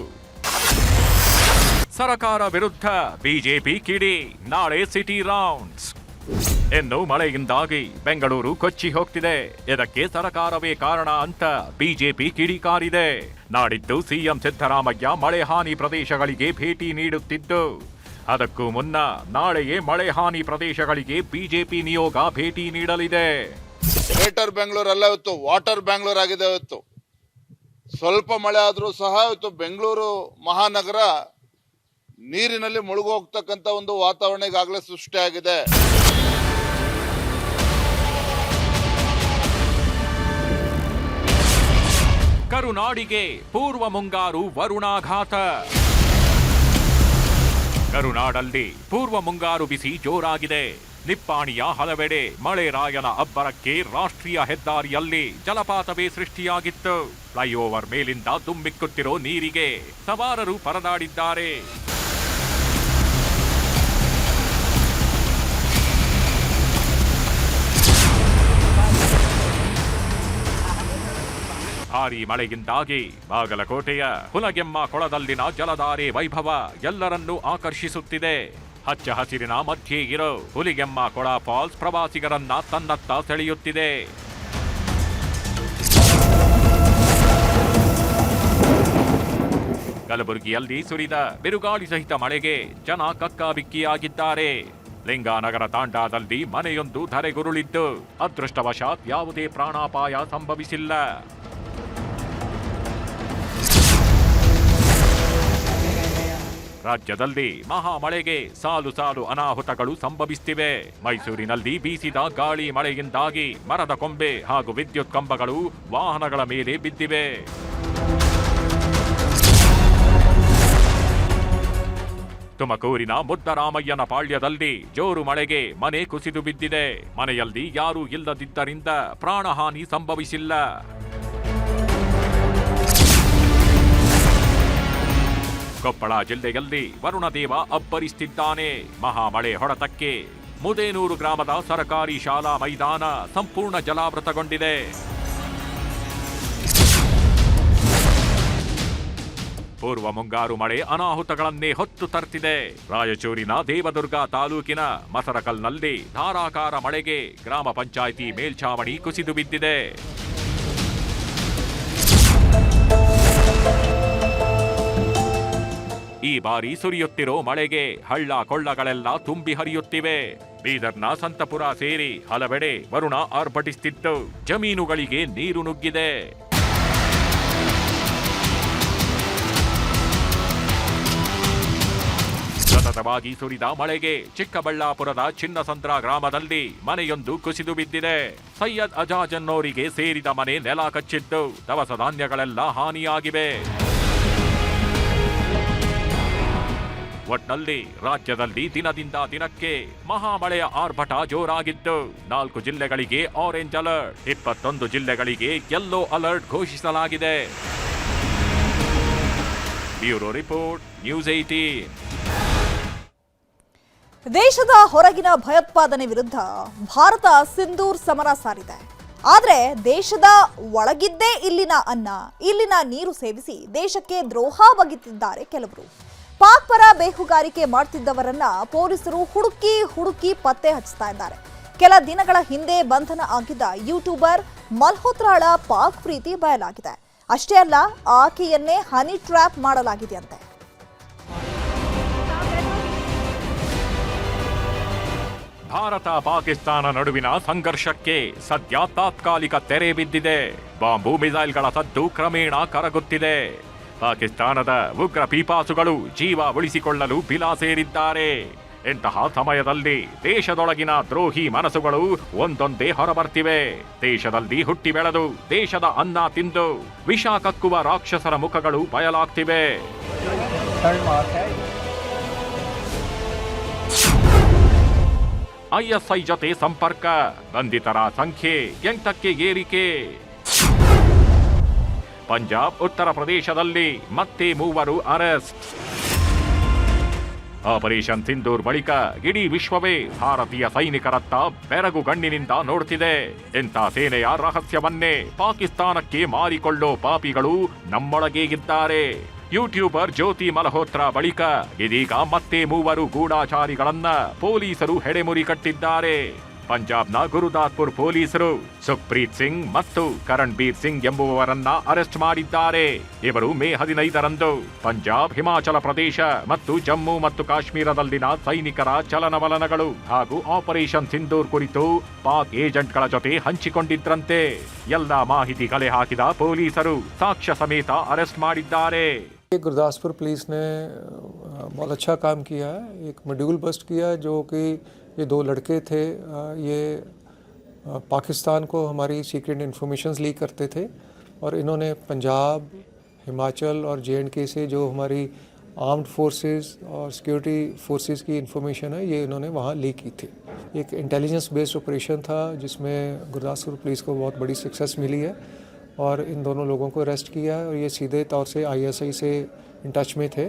ಸರಕಾರ ವಿರುದ್ಧ ಬಿಜೆಪಿ ಕಿಡಿ, ನಾಳೆ ಸಿಟಿ ರೌಂಡ್ಸ್. ಇನ್ನು ಮಳೆಯಿಂದಾಗಿ ಬೆಂಗಳೂರು ಕೊಚ್ಚಿ ಹೋಗ್ತಿದೆ. ಇದಕ್ಕೆ ಸರಕಾರವೇ ಕಾರಣ ಅಂತ ಬಿಜೆಪಿ ಕಿಡಿಕಾರಿದೆ. ನಾಡಿದ್ದು ಸಿಎಂ ಸಿದ್ದರಾಮಯ್ಯ ಮಳೆ ಹಾನಿ ಪ್ರದೇಶಗಳಿಗೆ ಭೇಟಿ ನೀಡುತ್ತಿದ್ದು, ಅದಕ್ಕೂ ಮುನ್ನ ನಾಳೆಯೇ ಮಳೆ ಹಾನಿ ಪ್ರದೇಶಗಳಿಗೆ ಬಿಜೆಪಿ ನಿಯೋಗ ಭೇಟಿ ನೀಡಲಿದೆ. ಗ್ರೇಟರ್ ಬೆಂಗಳೂರು ಅಲ್ಲ, ಇವತ್ತು ವಾಟರ್ ಬೆಂಗಳೂರು ಆಗಿದೆ. ಇವತ್ತು ಸ್ವಲ್ಪ ಮಳೆ ಆದ್ರೂ ಸಹ ಇವತ್ತು ಬೆಂಗಳೂರು ಮಹಾನಗರ ನೀರಿನಲ್ಲಿ ಮುಳುಗೋಗ್ತಕ್ಕಂಥ ಒಂದು ವಾತಾವರಣ ಈಗಾಗಲೇ ಸೃಷ್ಟಿಯಾಗಿದೆ. ಕರುನಾಡಿಗೆ ಪೂರ್ವ ಮುಂಗಾರು ವರುಣಾಘಾತ. ಕರುನಾಡಲ್ಲಿ ಪೂರ್ವ ಮುಂಗಾರು ಬಿಸಿ ಜೋರಾಗಿದೆ. ನಿಪ್ಪಾಣಿಯ ಹಲವೆಡೆ ಮಳೆ ರಾಯನ ಅಬ್ಬರಕ್ಕೆ ರಾಷ್ಟ್ರೀಯ ಹೆದ್ದಾರಿಯಲ್ಲಿ ಜಲಪಾತವೇ ಸೃಷ್ಟಿಯಾಗಿತ್ತು. ಫ್ಲೈಓವರ್ ಮೇಲಿಂದ ದುಮ್ಮಿಕ್ಕುತ್ತಿರೋ ನೀರಿಗೆ ಸವಾರರು ಪರದಾಡಿದ್ದಾರೆ. ಭಾರೀ ಮಳೆಯಿಂದಾಗಿ ಬಾಗಲಕೋಟೆಯ ಹುಲಗೆಮ್ಮ ಕೊಳದಲ್ಲಿನ ಜಲಧಾರೆ ವೈಭವ ಎಲ್ಲರನ್ನೂ ಆಕರ್ಷಿಸುತ್ತಿದೆ. ಹಚ್ಚ ಹಸಿರಿನ ಮಧ್ಯೆ ಇರೋ ಹುಲಿಗೆಮ್ಮ ಕೊಳ ಫಾಲ್ಸ್ ಪ್ರವಾಸಿಗರನ್ನ ತನ್ನತ್ತ ಸೆಳೆಯುತ್ತಿದೆ. ಕಲಬುರಗಿಯಲ್ಲಿ ಸುರಿದ ಬಿರುಗಾಳಿ ಸಹಿತ ಮಳೆಗೆ ಜನ ಕಕ್ಕಾಬಿಕ್ಕಿಯಾಗಿದ್ದಾರೆ. ಲಿಂಗಾನಗರ ತಾಂಡಾದಲ್ಲಿ ಮನೆಯೊಂದು ಧರೆಗುರುಳಿದ್ದು ಅದೃಷ್ಟವಶಾತ್ ಯಾವುದೇ ಪ್ರಾಣಾಪಾಯ ಸಂಭವಿಸಿಲ್ಲ. ರಾಜ್ಯದಲ್ಲಿ ಮಹಾಮಳೆಗೆ ಸಾಲು ಸಾಲು ಅನಾಹುತಗಳು ಸಂಭವಿಸುತ್ತಿವೆ. ಮೈಸೂರಿನಲ್ಲಿ ಬೀಸಿದ ಗಾಳಿ ಮಳೆಯಿಂದಾಗಿ ಮರದ ಕೊಂಬೆ ಹಾಗೂ ವಿದ್ಯುತ್ ಕಂಬಗಳು ವಾಹನಗಳ ಮೇಲೆ ಬಿದ್ದಿವೆ. ತುಮಕೂರಿನ ಮುದ್ದರಾಮಯ್ಯನ ಪಾಳ್ಯದಲ್ಲಿ ಜೋರು ಮಳೆಗೆ ಮನೆ ಕುಸಿದು ಬಿದ್ದಿದೆ. ಮನೆಯಲ್ಲಿ ಯಾರೂ ಇಲ್ಲದಿದ್ದರಿಂದ ಪ್ರಾಣಹಾನಿ ಸಂಭವಿಸಿಲ್ಲ. ಕೊಪ್ಪಳ ಜಿಲ್ಲೆಯಲ್ಲಿ ವರುಣದೇವ ಅಬ್ಬರಿಸುತ್ತಿದ್ದಾನೆ. ಮಹಾಮಳೆ ಹೊಡೆತಕ್ಕೆ ಮುದೇನೂರು ಗ್ರಾಮದ ಸರ್ಕಾರಿ ಶಾಲಾ ಮೈದಾನ ಸಂಪೂರ್ಣ ಜಲಾವೃತಗೊಂಡಿದೆ. ಪೂರ್ವ ಮುಂಗಾರು ಮಳೆ ಅನಾಹುತಗಳನ್ನೇ ಹೊತ್ತು ತರ್ತಿದೆ. ರಾಯಚೂರಿನ ದೇವದುರ್ಗ ತಾಲೂಕಿನ ಮಸರಕಲ್ನಲ್ಲಿ ಧಾರಾಕಾರ ಮಳೆಗೆ ಗ್ರಾಮ ಪಂಚಾಯಿತಿ ಮೇಲ್ಛಾವಣಿ ಕುಸಿದು ಬಿದ್ದಿದೆ. ಈ ಬಾರಿ ಸುರಿಯುತ್ತಿರೋ ಮಳೆಗೆ ಹಳ್ಳ ಕೊಳ್ಳಗಳೆಲ್ಲ ತುಂಬಿ ಹರಿಯುತ್ತಿವೆ. ಬೀದರ್ನ ಸಂತಪುರ ಸೇರಿ ಹಲವೆಡೆ ವರುಣ ಆರ್ಭಟಿಸುತ್ತಿದ್ದು ಜಮೀನುಗಳಿಗೆ ನೀರು ನುಗ್ಗಿದೆ. ಸತತವಾಗಿ ಸುರಿದ ಮಳೆಗೆ ಚಿಕ್ಕಬಳ್ಳಾಪುರದ ಚಿನ್ನಸಂದ್ರ ಗ್ರಾಮದಲ್ಲಿ ಮನೆಯೊಂದು ಕುಸಿದು ಬಿದ್ದಿದೆ. ಸೈಯದ್ ಅಜಾಜ್ ಅನ್ನೋರಿಗೆ ಸೇರಿದ ಮನೆ ನೆಲ ಕಚ್ಚಿದ್ದು ದವಸ ಧಾನ್ಯಗಳೆಲ್ಲ ಹಾನಿಯಾಗಿವೆ. ಒಟ್ನಲ್ಲಿ ರಾಜ್ಯದಲ್ಲಿ ದಿನದಿಂದ ದಿನಕ್ಕೆ ಮಹಾಮಳೆಯ ಆರ್ಭಟ ಜೋರಾಗಿದ್ದು 4 ಜಿಲ್ಲೆಗಳಿಗೆ ಆರೆಂಜ್ ಅಲರ್ಟ್, 21 ಜಿಲ್ಲೆಗಳಿಗೆ ಯೆಲ್ಲೋ ಅಲರ್ಟ್ ಘೋಷಿಸಲಾಗಿದೆ. Bureau report, news 18. ದೇಶದ ಹೊರಗಿನ ಭಯೋತ್ಪಾದನೆ ವಿರುದ್ಧ ಭಾರತ ಸಿಂಧೂರ್ ಸಮರ ಸಾರಿದೆ. ಆದರೆ ದೇಶದ ಒಳಗಿದ್ದೇ ಇಲ್ಲಿನ ಅನ್ನ, ಇಲ್ಲಿನ ನೀರು ಸೇವಿಸಿ ದೇಶಕ್ಕೆ ದ್ರೋಹ ಬಗೆದಿದ್ದಾರೆ ಕೆಲವರು. ಪಾಕ್ ಪರ ಬೇಹುಗಾರಿಕೆ ಮಾಡ್ತಿದ್ದವರನ್ನ ಪೊಲೀಸರು ಹುಡುಕಿ ಪತ್ತೆ ಹಚ್ಚುತ್ತಾ ಇದ್ದಾರೆ. ಕೆಲ ದಿನಗಳ ಹಿಂದೆ ಬಂಧನ ಆಗಿದ್ದ ಯೂಟ್ಯೂಬರ್ ಮಲ್ಹೋತ್ರಾಳ ಪಾಕ್ ಪ್ರೀತಿ ಬಯಲಾಗಿದೆ. ಅಷ್ಟೇ ಅಲ್ಲ, ಆಕೆಯನ್ನೇ ಹನಿ ಟ್ರ್ಯಾಪ್ ಮಾಡಲಾಗಿದೆಯಂತೆ. ಭಾರತ ಪಾಕಿಸ್ತಾನ ನಡುವಿನ ಸಂಘರ್ಷಕ್ಕೆ ಸದ್ಯ ತಾತ್ಕಾಲಿಕ ತೆರೆ ಬಿದ್ದಿದೆ. ಬಾಂಬು ಮಿಸೈಲ್ಗಳ ಸದ್ದು ಕ್ರಮೇಣ ಕರಗುತ್ತಿದೆ. ಪಾಕಿಸ್ತಾನದ ಉಗ್ರ ಪೀಪಾಸುಗಳು ಜೀವ ಉಳಿಸಿಕೊಳ್ಳಲು ಬಿಲಾ ಸೇರಿದ್ದಾರೆ. ಇಂತಹ ಸಮಯದಲ್ಲಿ ದೇಶದೊಳಗಿನ ದ್ರೋಹಿ ಮನಸ್ಸುಗಳು ಒಂದೊಂದೇ ಹೊರಬರ್ತಿವೆ. ದೇಶದಲ್ಲಿ ಹುಟ್ಟಿ ಬೆಳೆದು ದೇಶದ ಅನ್ನ ತಿಂದು ವಿಷ ಕಕ್ಕುವ ರಾಕ್ಷಸರ ಮುಖಗಳು ಬಯಲಾಗ್ತಿವೆ. ಐಎಸ್ಐ ಜೊತೆ ಸಂಪರ್ಕ, ಬಂಧಿತರ ಸಂಖ್ಯೆ 8ಕ್ಕೆ ಏರಿಕೆ. ಪಂಜಾಬ್, ಉತ್ತರ ಪ್ರದೇಶದಲ್ಲಿ ಮತ್ತೆ 3 ಅರೆಸ್ಟ್. ಆಪರೇಷನ್ ಸಿಂಧೂರ್ ಬಳಿಕ ಇಡೀ ವಿಶ್ವವೇ ಭಾರತೀಯ ಸೈನಿಕರತ್ತ ಬೆರಗುಗಣ್ಣಿನಿಂದ ನೋಡುತ್ತಿದೆ. ಇಂಥ ಸೇನೆಯ ರಹಸ್ಯವನ್ನೇ ಪಾಕಿಸ್ತಾನಕ್ಕೆ ಮಾರಿಕೊಳ್ಳೋ ಪಾಪಿಗಳು ನಮ್ಮೊಳಗೇ ಇದ್ದಾರೆ. ಯೂಟ್ಯೂಬರ್ ಜ್ಯೋತಿ ಮಲ್ಹೋತ್ರಾ ಬಳಿಕ ಇದೀಗ ಮತ್ತೆ 3 ಗೂಢಾಚಾರಿಗಳನ್ನ ಪೊಲೀಸರು ಹೆಡೆಮುರಿ ಕಟ್ಟಿದ್ದಾರೆ. ಪಂಜಾಬ್ನ ಗುರುದಾಸ್ಪುರ್ ಪೊಲೀಸರು ಸುಖ್ಪ್ರೀತ್ ಸಿಂಗ್ ಮತ್ತು ಕರಣ್ ಬೀರ್ ಸಿಂಗ್ ಎಂಬುವವರನ್ನ ಅರೆಸ್ಟ್ ಮಾಡಿದ್ದಾರೆ. ಇವರು ಮೇ 15ರಂದು ಪಂಜಾಬ್, ಹಿಮಾಚಲ ಪ್ರದೇಶ ಮತ್ತು ಜಮ್ಮು ಮತ್ತು ಕಾಶ್ಮೀರದಲ್ಲಿನ ಸೈನಿಕರ ಚಲನವಲನಗಳು ಹಾಗೂ ಆಪರೇಷನ್ ಸಿಂಧೂರ್ ಕುರಿತು ಪಾಕ್ ಏಜೆಂಟ್ಗಳ ಜೊತೆ ಹಂಚಿಕೊಂಡಿದ್ರಂತೆ. ಎಲ್ಲ ಮಾಹಿತಿ ಕಲೆ ಹಾಕಿದ ಪೊಲೀಸರು ಸಾಕ್ಷ್ಯ ಸಮೇತ ಅರೆಸ್ಟ್ ಮಾಡಿದ್ದಾರೆ. गुरदासपुर पुलिस ने बहुत अच्छा काम किया है. एक मॉड्यूल बस्ट किया जो कि ये 2 लड़के थे, ये पाकिस्तान को हमारी सीक्रेट इन्फॉर्मेशंस लीक करते थे और इन्होंने पंजाब, हिमाचल और JNK से जो हमारी आर्म्ड फोर्सेस और सिक्योरिटी फोर्सेस की इन्फॉर्मेशन है ये इन्होंने वहाँ लीक की थी. एक इंटेलिजेंस बेस्ड ऑपरेशन था जिसमें गुरदासपुर पुलिस को बहुत बड़ी सक्सेस मिली है और इन दोनों लोगों को अरेस्ट किया है और ये सीधे तौर से ISI से इन टच में थे.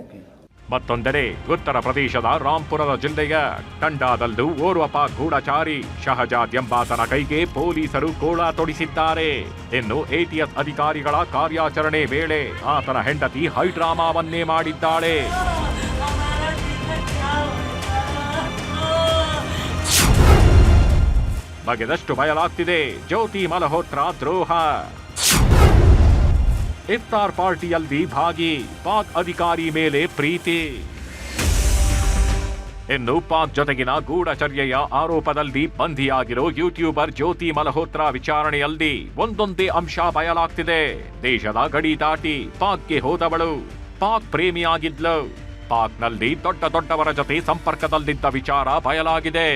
ಮತ್ತೊಂದೆಡೆ ಉತ್ತರ ಪ್ರದೇಶದ ರಾಂಪುರದ ಜಿಲ್ಲೆಯ ಟಂಡಾದಲ್ಲೂ ಓರ್ವ ಪಾಕ್ ಗೂಢಚಾರಿ ಶಹಜಾದ್ ಎಂಬಾತನ ಕೈಗೆ ಪೊಲೀಸರು ಗೋಳ ತೊಡಿಸಿದ್ದಾರೆ. ಇನ್ನು ATS ಅಧಿಕಾರಿಗಳ ಕಾರ್ಯಾಚರಣೆ ವೇಳೆ ಆತನ ಹೆಂಡತಿ ಹೈಡ್ರಾಮಾವನ್ನೇ ಮಾಡಿದ್ದಾಳೆ. ಬಗೆದಷ್ಟು ಬಯಲಾಗ್ತಿದೆ ಜ್ಯೋತಿ ಮಲ್ಹೋತ್ರಾ ದ್ರೋಹ. ಇಫ್ತಾರ್ ಪಾರ್ಟಿಯಲ್ಲಿ ಭಾಗಿ, ಪಾಕ್ ಅಧಿಕಾರಿ ಮೇಲೆ ಪ್ರೀತಿ. ಇನ್ನು ಪಾಕ್ ಜೊತೆಗಿನ ಗೂಢಚರ್ಯೆಯ ಆರೋಪದಲ್ಲಿ ಬಂಧಿಯಾಗಿರೋ ಯೂಟ್ಯೂಬರ್ ಜ್ಯೋತಿ ಮಲ್ಹೋತ್ರಾ ವಿಚಾರಣೆಯಲ್ಲಿ ಒಂದೊಂದೇ ಅಂಶ ಬಯಲಾಗ್ತಿದೆ. ದೇಶದ ಗಡಿ ದಾಟಿ ಪಾಕ್ಗೆ ಹೋದವಳು, ಪಾಕ್ ಪ್ರೇಮಿಯಾಗಿದ್ಲು, ಪಾಕ್ನಲ್ಲಿ ದೊಡ್ಡವರ ಜೊತೆ ಸಂಪರ್ಕದಲ್ಲಿದ್ದ ವಿಚಾರ ಬಯಲಾಗಿದೆ.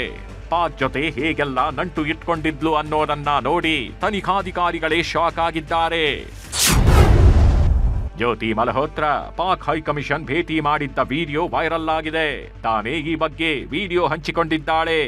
ಪಾಕ್ ಜೊತೆ ಹೇಗೆಲ್ಲ ನಂಟು ಇಟ್ಕೊಂಡಿದ್ಲು ಅನ್ನೋದನ್ನ ನೋಡಿ ತನಿಖಾಧಿಕಾರಿಗಳೇ ಶಾಕ್ ಆಗಿದ್ದಾರೆ. ಜ್ಯೋತಿ ಮಲ್ಹೋತ್ರಾ ಪಾಕ್ ಹೈಕಮಿಷನ್ ಭೇಟಿ ಮಾಡಿದ್ದ ವಿಡಿಯೋ ವೈರಲ್ ಆಗಿದೆ. ತಾನೇ ಈ ಬಗ್ಗೆ ವಿಡಿಯೋ ಹಂಚಿಕೊಂಡಿದ್ದಾಳೆ.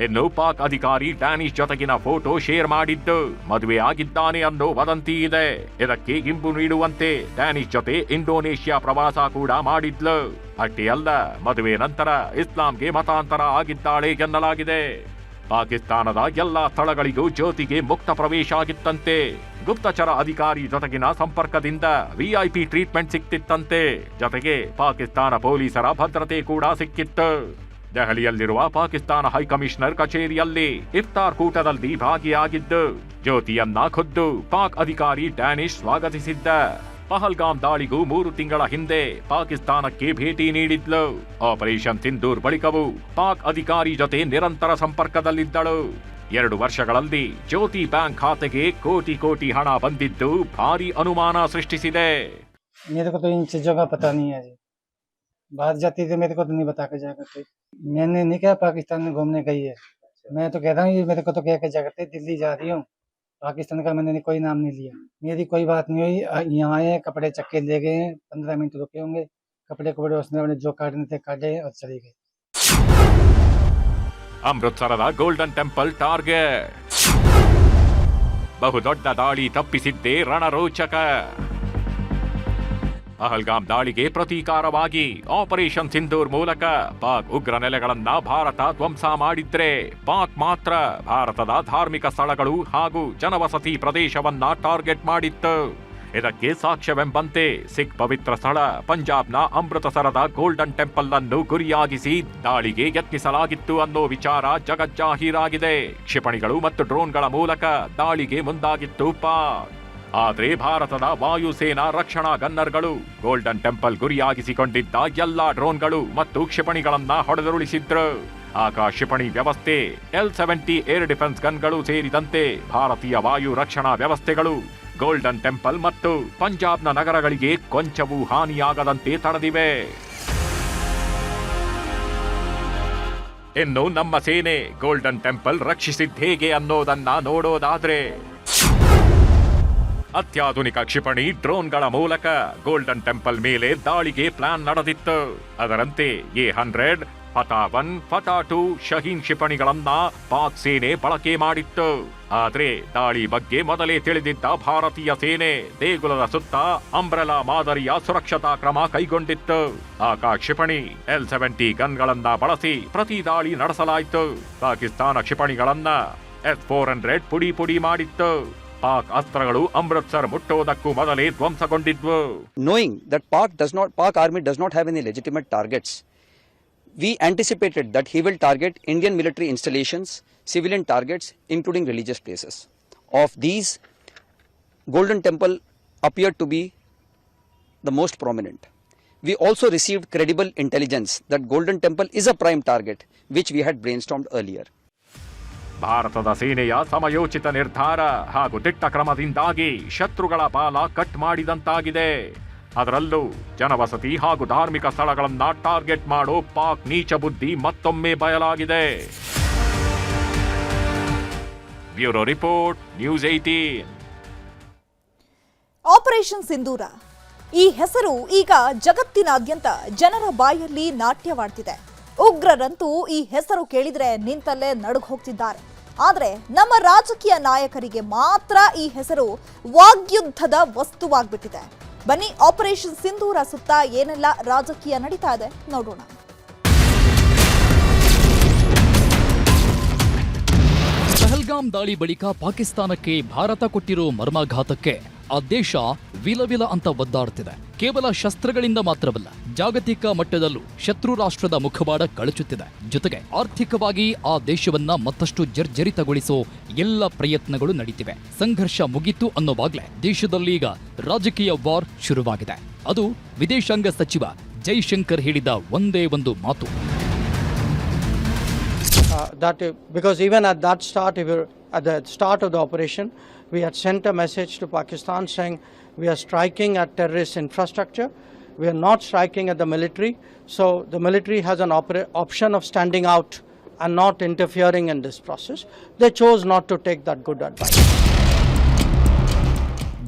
ಇನ್ನು ಪಾಕ್ ಅಧಿಕಾರಿ ಡ್ಯಾನಿಶ್ ಜೊತೆಗಿನ ಫೋಟೋ ಶೇರ್ ಮಾಡಿದ್ದು ಮದುವೆ ಆಗಿದ್ದಾನೆ ಅನ್ನೋ ವದಂತಿ ಇದೆ. ಇದಕ್ಕೆ ಇಂಬು ನೀಡುವಂತೆ ಡ್ಯಾನಿಶ್ ಜೊತೆ ಇಂಡೋನೇಷ್ಯಾ ಪ್ರವಾಸ ಕೂಡ ಮಾಡಿದ್ಲು. ಅಷ್ಟೇ ಅಲ್ಲ, ಮದುವೆ ನಂತರ ಇಸ್ಲಾಂಗೆ ಮತಾಂತರ ಆಗಿದ್ದಾಳೆ ಎನ್ನಲಾಗಿದೆ. ಪಾಕಿಸ್ತಾನದ ಎಲ್ಲಾ ಸ್ಥಳಗಳಿಗೂ ಜ್ಯೋತಿಗೆ ಮುಕ್ತ ಪ್ರವೇಶ ಆಗಿತ್ತಂತೆ. ಗುಪ್ತಚರ ಅಧಿಕಾರಿ ಜೊತೆಗಿನ ಸಂಪರ್ಕದಿಂದ ವಿಐಪಿ ಟ್ರೀಟ್ಮೆಂಟ್ ಸಿಕ್ತಿತ್ತಂತೆ. ಜೊತೆಗೆ ಪಾಕಿಸ್ತಾನ ಪೊಲೀಸರ ಭದ್ರತೆ ಕೂಡ ಸಿಕ್ಕಿತ್ತು. ದೆಹಲಿಯಲ್ಲಿರುವ ಪಾಕಿಸ್ತಾನ ಹೈಕಮಿಷನರ್ ಕಚೇರಿಯಲ್ಲಿ ಇಫ್ತಾರ್ ಕೂಟದಲ್ಲಿ ಭಾಗಿಯಾಗಿದ್ದು ಜ್ಯೋತಿಯನ್ನ ಖುದ್ದು ಪಾಕ್ ಅಧಿಕಾರಿ ಡ್ಯಾನಿಶ್ ಸ್ವಾಗತಿಸಿದ್ದ. ಪಹಲ್ಗಾಮ್ ದಾಳಿಗೂ 3 ತಿಂಗಳ ಹಿಂದೆ ಪಾಕಿಸ್ತಾನಕ್ಕೆ ಭೇಟಿ ನೀಡಿದ್ಲು. ಆಪರೇಷನ್ ಸಿಂಧೂರ್ ಬಳಿಕವೂ ಪಾಕ್ ಅಧಿಕಾರಿ ಜೊತೆ ನಿರಂತರ ಸಂಪರ್ಕದಲ್ಲಿದ್ದಳು. 2 ವರ್ಷಗಳಲ್ಲಿ ಜ್ಯೋತಿ ಬ್ಯಾಂಕ್ ಖಾತೆಗೆ ಕೋಟಿ ಹಣ ಬಂದಿದ್ದು ಭಾರಿ ಅನುಮಾನ ಸೃಷ್ಟಿಸಿದೆ. बाहर जाती थी मेरे को तो नहीं बता के जाया करते. मैंने नहीं कहा पाकिस्तान में घूमने गई है. मैं तो कह रहा हूँ मेरे को तो कह के जाया करते दिल्ली जा रही हूँ. पाकिस्तान का मैंने कोई नाम नहीं लिया. मेरी कोई बात नहीं हुई. यहाँ आए कपड़े चक्के ले गए. 15 मिनट रुके होंगे. कपड़े उसने अपने जो काटने थे काटे और चले गए. ಅಮೃತಸರದ ಗೋಲ್ಡನ್ ಟೆಂಪಲ್ ಟಾರ್ಗೆಟ್. ಬಹುದೊಡ್ಡ ದಾಳಿ ತಪ್ಪಿಸಿದ್ದೇ ರಣರೋಚಕ. ಪಹಲ್ಗಾಮ್ ದಾಳಿಗೆ ಪ್ರತೀಕಾರವಾಗಿ ಆಪರೇಷನ್ ಸಿಂಧೂರ್ ಮೂಲಕ ಪಾಕ್ ಉಗ್ರ ನೆಲೆಗಳನ್ನ ಭಾರತ ಧ್ವಂಸ ಮಾಡಿದ್ರೆ ಪಾಕ್ ಮಾತ್ರ ಭಾರತದ ಧಾರ್ಮಿಕ ಸ್ಥಳಗಳು ಹಾಗೂ ಜನವಸತಿ ಪ್ರದೇಶವನ್ನ ಟಾರ್ಗೆಟ್ ಮಾಡಿತ್ತು. ಇದಕ್ಕೆ ಸಾಕ್ಷ್ಯವೆಂಬಂತೆ ಸಿಖ್ ಪವಿತ್ರ ಸ್ಥಳ ಪಂಜಾಬ್ನ ಅಮೃತಸರದ ಗೋಲ್ಡನ್ ಟೆಂಪಲ್ ಅನ್ನು ಗುರಿಯಾಗಿಸಿ ದಾಳಿಗೆ ಯತ್ನಿಸಲಾಗಿತ್ತು ಅನ್ನೋ ವಿಚಾರ ಜಗಜ್ಜಾಹೀರಾಗಿದೆ. ಕ್ಷಿಪಣಿಗಳು ಮತ್ತು ಡ್ರೋನ್ಗಳ ಮೂಲಕ ದಾಳಿಗೆ ಮುಂದಾಗಿತ್ತು ಪಾಕ್. ಆದರೆ ಭಾರತದ ವಾಯುಸೇನಾ ರಕ್ಷಣಾ ಗನ್ನರ್ಗಳು ಗೋಲ್ಡನ್ ಟೆಂಪಲ್ ಗುರಿಯಾಗಿಸಿಕೊಂಡಿದ್ದ ಎಲ್ಲಾ ಡ್ರೋನ್ಗಳು ಮತ್ತು ಕ್ಷಿಪಣಿಗಳನ್ನ ಹೊಡೆದುರುಳಿಸಿದ್ರು. ಆಕಾಶ ಕ್ಷಿಪಣಿ ವ್ಯವಸ್ಥೆ, L-70 ಏರ್ ಡಿಫೆನ್ಸ್ ಗನ್ಗಳು ಸೇರಿದಂತೆ ಭಾರತೀಯ ವಾಯು ರಕ್ಷಣಾ ವ್ಯವಸ್ಥೆಗಳು ಗೋಲ್ಡನ್ ಟೆಂಪಲ್ ಮತ್ತು ಪಂಜಾಬ್ನ ನಗರಗಳಿಗೆ ಕೊಂಚವೂ ಹಾನಿಯಾಗದಂತೆ ತಡೆದಿವೆ. ಇನ್ನು ನಮ್ಮ ಸೇನೆ ಗೋಲ್ಡನ್ ಟೆಂಪಲ್ ರಕ್ಷಿಸಿದ್ದ ಹೇಗೆ ಅನ್ನೋದನ್ನ ನೋಡೋದಾದ್ರೆ, ಅತ್ಯಾಧುನಿಕ ಕ್ಷಿಪಣಿ ಡ್ರೋನ್ಗಳ ಮೂಲಕ ಗೋಲ್ಡನ್ ಟೆಂಪಲ್ ಮೇಲೆ ದಾಳಿಗೆ ಪ್ಲಾನ್ ನಡೆದಿತ್ತು. ಅದರಂತೆ A-100, ಫತಾ-1, ಫತಾ-2 ಶಹೀನ್ ಕ್ಷಿಪಣಿಗಳನ್ನ ಪಾಕ್ ಸೇನೆ ಬಳಕೆ ಮಾಡಿತ್ತು. ಆದ್ರೆ ದಾಳಿ ಬಗ್ಗೆ ಮೊದಲೇ ತಿಳಿದಿದ್ದ ಭಾರತೀಯ ಸೇನೆ ದೇಗುಲದ ಸುತ್ತ ಅಂಬ್ರೆಲಾ ಮಾದರಿಯ ಸುರಕ್ಷತಾ ಕ್ರಮ ಕೈಗೊಂಡಿತ್ತು. ಆಕಾಶ ಕ್ಷಿಪಣಿ L-70 ಗನ್ಗಳನ್ನ ಬಳಸಿ ಪ್ರತಿ ದಾಳಿ ನಡೆಸಲಾಯಿತು. ಪಾಕಿಸ್ತಾನ ಕ್ಷಿಪಣಿಗಳನ್ನ S-400 ಪುಡಿ ಮಾಡಿತ್ತು. ಪಾಕ್ ಅಸ್ತ್ರಗಳು ಅಮೃತಸರ್ ಮುಟ್ಟೋದಕ್ಕೂ ಮೊದಲೇ ಧ್ವಂಸಗೊಂಡಿದ್ವು. Knowing that Pak army does not have any legitimate targets, we anticipated that he will target Indian military installations, civilian targets, including religious places. Of these, Golden Temple appeared to be the most prominent. We also received credible intelligence that Golden Temple is a prime target, which we had brainstormed earlier. ಭಾರತದ ಸೇನೆಯ ಸಮಯೋಚಿತ ನಿರ್ಧಾರ ಹಾಗೂ ದಿಟ್ಟ ಕ್ರಮದಿಂದಾಗಿ ಶತ್ರುಗಳ ಬಾಲ cut ಮಾಡಿದಂತಾಗಿದೆ. ಅದರಲ್ಲೂ ಜನವಸತಿ ಹಾಗೂ ಧಾರ್ಮಿಕ ಸ್ಥಳಗಳನ್ನ ಟಾರ್ಗೆಟ್ ಮಾಡೋ ಪಾಕ್ ನೀಚ ಬುದ್ಧಿ ಮತ್ತೊಮ್ಮೆ ಬಯಲಾಗಿದೆ. Bureau report, news 18. ಆಪರೇಷನ್ ಸಿಂಧೂರ ಈ ಹೆಸರು ಈಗ ಜಗತ್ತಿನಾದ್ಯಂತ ಜನರ ಬಾಯಲ್ಲಿ ನಾಟ್ಯವಾಡ್ತಿದೆ. ಉಗ್ರರಂತೂ ಈ ಹೆಸರು ಕೇಳಿದ್ರೆ ನಿಂತಲ್ಲೇ ನಡುಗ್ ಹೋಗ್ತಿದ್ದಾರೆ. ಆದರೆ ನಮ್ಮ ರಾಜಕೀಯ ನಾಯಕರಿಗೆ ಮಾತ್ರ ಈ ಹೆಸರು ವಾಗ್ಯುದ್ಧದ ವಸ್ತುವಾಗ್ಬಿಟ್ಟಿದೆ. ಬನ್ನಿ ಆಪರೇಷನ್ ಸಿಂಧೂರ ಸುತ್ತ ಏನೆಲ್ಲ ರಾಜಕೀಯ ನಡೀತಾ ಇದೆ ನೋಡೋಣ. ಪಹಲ್ಗಾಮ್ ದಾಳಿ ಬಳಿಕ ಪಾಕಿಸ್ತಾನಕ್ಕೆ ಭಾರತ ಕೊಟ್ಟಿರೋ ಮರ್ಮಾಘಾತಕ್ಕೆ ಆ ದೇಶ ವಿಲವಿಲ ಅಂತ ಒದ್ದಾಡ್ತಿದೆ. ಕೇವಲ ಶಸ್ತ್ರಗಳಿಂದ ಮಾತ್ರವಲ್ಲ, ಜಾಗತಿಕ ಮಟ್ಟದಲ್ಲೂ ಶತ್ರು ರಾಷ್ಟ್ರದ ಮುಖವಾಡ ಕಳಚುತ್ತಿದೆ. ಜೊತೆಗೆ ಆರ್ಥಿಕವಾಗಿ ಆ ದೇಶವನ್ನ ಮತ್ತಷ್ಟು ಜರ್ಜರಿತಗೊಳಿಸೋ ಎಲ್ಲ ಪ್ರಯತ್ನಗಳು ನಡೀತಿವೆ. ಸಂಘರ್ಷ ಮುಗಿತು ಅನ್ನೋವಾಗ್ಲೇ ದೇಶದಲ್ಲಿ ಈಗ ರಾಜಕೀಯ ವಾರ್ ಶುರುವಾಗಿದೆ. ಅದು ವಿದೇಶಾಂಗ ಸಚಿವ ಜೈಶಂಕರ್ ಹೇಳಿದ ಒಂದೇ ಒಂದು ಮಾತು. because even at that start, at the start of the operation, we had sent a message to Pakistan saying we are striking at terrorist infrastructure. We are not striking at the military. So the military has an option of standing out and not interfering in this process. They chose not to take that good advice.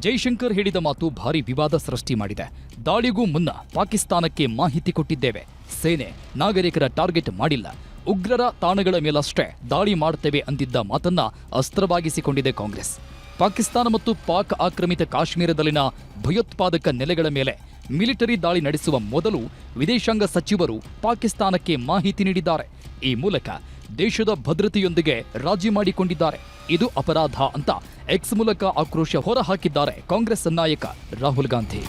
Jaishankar ಹೇಳಿದ ಮಾತು ಭಾರಿ ವಿವಾದ ಸೃಷ್ಟಿ ಮಾಡಿದೆ. ದಾಳಿಗೂ ಮುನ್ನ ಪಾಕಿಸ್ತಾನಕ್ಕೆ ಮಾಹಿತಿ ಕೊಟ್ಟಿದ್ದೇವೆ. ಸೇನೆ ನಾಗರಿಕರ ಟಾರ್ಗೆಟ್ ಮಾಡಿಲ್ಲ. ಉಗ್ರರ ತಾಣಗಳ ಮೇಲಷ್ಟೇ ದಾಳಿ ಮಾಡ್ತೇವೆ ಅಂದಿದ್ದ ಮಾತನ್ನ ಅಸ್ತ್ರವಾಗಿಸಿಕೊಂಡಿದೆ ಕಾಂಗ್ರೆಸ್. ಪಾಕಿಸ್ತಾನ ಮತ್ತು ಪಾಕ್ ಆಕ್ರಮಿತ ಕಾಶ್ಮೀರದಲ್ಲಿನ ಭಯೋತ್ಪಾದಕ ನೆಲೆಗಳ ಮೇಲೆ ಮಿಲಿಟರಿ ದಾಳಿ ನಡೆಸುವ ಮೊದಲು ವಿದೇಶಾಂಗ ಸಚಿವರು ಪಾಕಿಸ್ತಾನಕ್ಕೆ ಮಾಹಿತಿ ನೀಡಿದ್ದಾರೆ. ಈ ಮೂಲಕ ದೇಶದ ಭದ್ರತೆಯೊಂದಿಗೆ ರಾಜಿ ಮಾಡಿಕೊಂಡಿದ್ದಾರೆ. ಇದು ಅಪರಾಧ ಅಂತ ಎಕ್ಸ್ ಮೂಲಕ ಆಕ್ರೋಶ ಹೊರಹಾಕಿದ್ದಾರೆ ಕಾಂಗ್ರೆಸ್ ನಾಯಕ ರಾಹುಲ್ ಗಾಂಧಿ.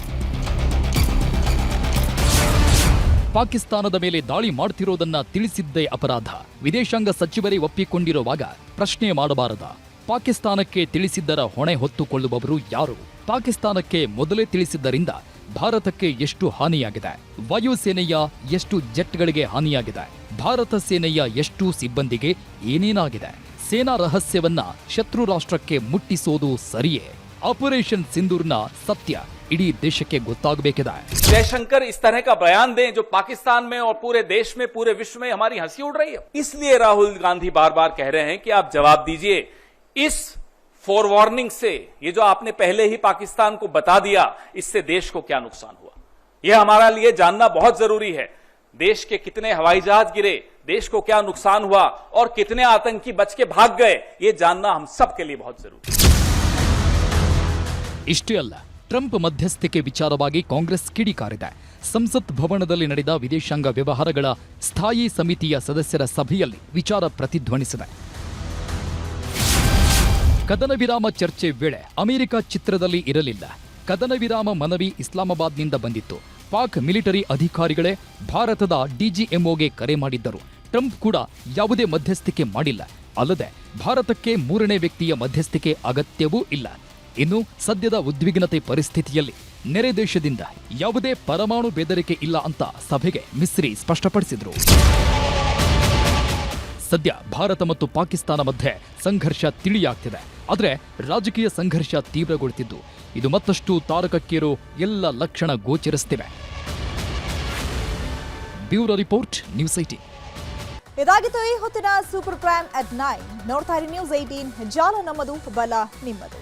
ಪಾಕಿಸ್ತಾನದ ಮೇಲೆ ದಾಳಿ ಮಾಡ್ತಿರೋದನ್ನ ತಿಳಿಸಿದ್ದೇ ಅಪರಾಧ. ವಿದೇಶಾಂಗ ಸಚಿವರೇ ಒಪ್ಪಿಕೊಂಡಿರುವಾಗ ಪ್ರಶ್ನೆ ಮಾಡಬಾರದ? ಪಾಕಿಸ್ತಾನಕ್ಕೆ ತಿಳಿಸಿದ್ದರ ಹೊಣೆ ಹೊತ್ತುಕೊಳ್ಳುವವರು ಯಾರು? ಪಾಕಿಸ್ತಾನಕ್ಕೆ ಮೊದಲೇ ತಿಳಿಸಿದ್ದರಿಂದ ಭಾರತಕ್ಕೆ ಎಷ್ಟು ಹಾನಿಯಾಗಿದೆ? ವಾಯುಸೇನೆಯ ಎಷ್ಟು ಜೆಟ್ಗಳಿಗೆ ಹಾನಿಯಾಗಿದೆ? ಭಾರತ ಸೇನೆಯ ಎಷ್ಟು ಸಿಬ್ಬಂದಿಗೆ ಏನೇನಾಗಿದೆ? ಸೇನಾ ರಹಸ್ಯವನ್ನ ಶತ್ರು ರಾಷ್ಟ್ರಕ್ಕೆ ಮುಟ್ಟಿಸೋದು ಸರಿಯೇ? ಆಪರೇಷನ್ ಸಿಂಧೂರ್ನ ಸತ್ಯ इडी देश के ಗೊತ್ತಾಗಬೇಕಿದೆ. जयशंकर इस तरह का बयान दें जो पाकिस्तान में और पूरे देश में, पूरे विश्व में हमारी हंसी उड़ रही है. इसलिए राहुल गांधी बार बार कह रहे हैं कि आप जवाब दीजिए. इस फोरवार्निंग से, ये जो आपने पहले ही पाकिस्तान को बता दिया, इससे देश को क्या नुकसान हुआ, यह हमारा लिए जानना बहुत जरूरी है. देश के कितने हवाई जहाज गिरे, देश को क्या नुकसान हुआ और कितने आतंकी बच के भाग गए, ये जानना हम सबके लिए बहुत जरूरी है. इष्टे अल्ल, ಟ್ರಂಪ್ ಮಧ್ಯಸ್ಥಿಕೆ ವಿಚಾರವಾಗಿ ಕಾಂಗ್ರೆಸ್ ಕಿಡಿಕಾರಿದೆ. ಸಂಸತ್ ಭವನದಲ್ಲಿ ನಡೆದ ವಿದೇಶಾಂಗ ವ್ಯವಹಾರಗಳ ಸ್ಥಾಯಿ ಸಮಿತಿಯ ಸದಸ್ಯರ ಸಭೆಯಲ್ಲಿ ವಿಚಾರ ಪ್ರತಿಧ್ವನಿಸಿದೆ. ಕದನ ವಿರಾಮ ಚರ್ಚೆ ವೇಳೆ ಅಮೆರಿಕ ಚಿತ್ರದಲ್ಲಿ ಇರಲಿಲ್ಲ. ಕದನ ವಿರಾಮ ಮನವಿ ಇಸ್ಲಾಮಾಬಾದ್ನಿಂದ ಬಂದಿತ್ತು. ಪಾಕ್ ಮಿಲಿಟರಿ ಅಧಿಕಾರಿಗಳೇ ಭಾರತದ ಡಿಜಿಎಂಒಗೆ ಕರೆ ಮಾಡಿದ್ದರು. ಟ್ರಂಪ್ ಕೂಡ ಯಾವುದೇ ಮಧ್ಯಸ್ಥಿಕೆ ಮಾಡಿಲ್ಲ. ಅಲ್ಲದೆ ಭಾರತಕ್ಕೆ ಮೂರನೇ ವ್ಯಕ್ತಿಯ ಮಧ್ಯಸ್ಥಿಕೆ ಅಗತ್ಯವೂ ಇಲ್ಲ. ಇನ್ನು ಸದ್ಯದ ಉದ್ವಿಗ್ನತೆ ಪರಿಸ್ಥಿತಿಯಲ್ಲಿ ನೆರೆ ದೇಶದಿಂದ ಯಾವುದೇ ಪರಮಾಣು ಬೆದರಿಕೆ ಇಲ್ಲ ಅಂತ ಸಭೆಗೆ ಮಿಸ್ರಿ ಸ್ಪಷ್ಟಪಡಿಸಿದರು. ಸದ್ಯ ಭಾರತ ಮತ್ತು ಪಾಕಿಸ್ತಾನ ಮಧ್ಯೆ ಸಂಘರ್ಷ ತಿಳಿಯಾಗ್ತಿದೆ. ಆದರೆ ರಾಜಕೀಯ ಸಂಘರ್ಷ ತೀವ್ರಗೊಳ್ಳುತ್ತಿದ್ದು ಇದು ಮತ್ತಷ್ಟು ತಾರಕಕ್ಕೇರೋ ಎಲ್ಲ ಲಕ್ಷಣ ಗೋಚರಿಸುತ್ತಿವೆ. Bureau report, news 18. ಇದಾಗಿತ್ತು ಈ ಹೊತ್ತಿನ ಸೂಪರ್ ಪ್ರೈಮ್ ಅಟ್ 9. ನೋಡ್ತಾ ಇರಿ ನ್ಯೂಸ್ 18, ಜಾಲ ನಮ್ಮದು, ಬಲ ನಿಮ್ಮದು.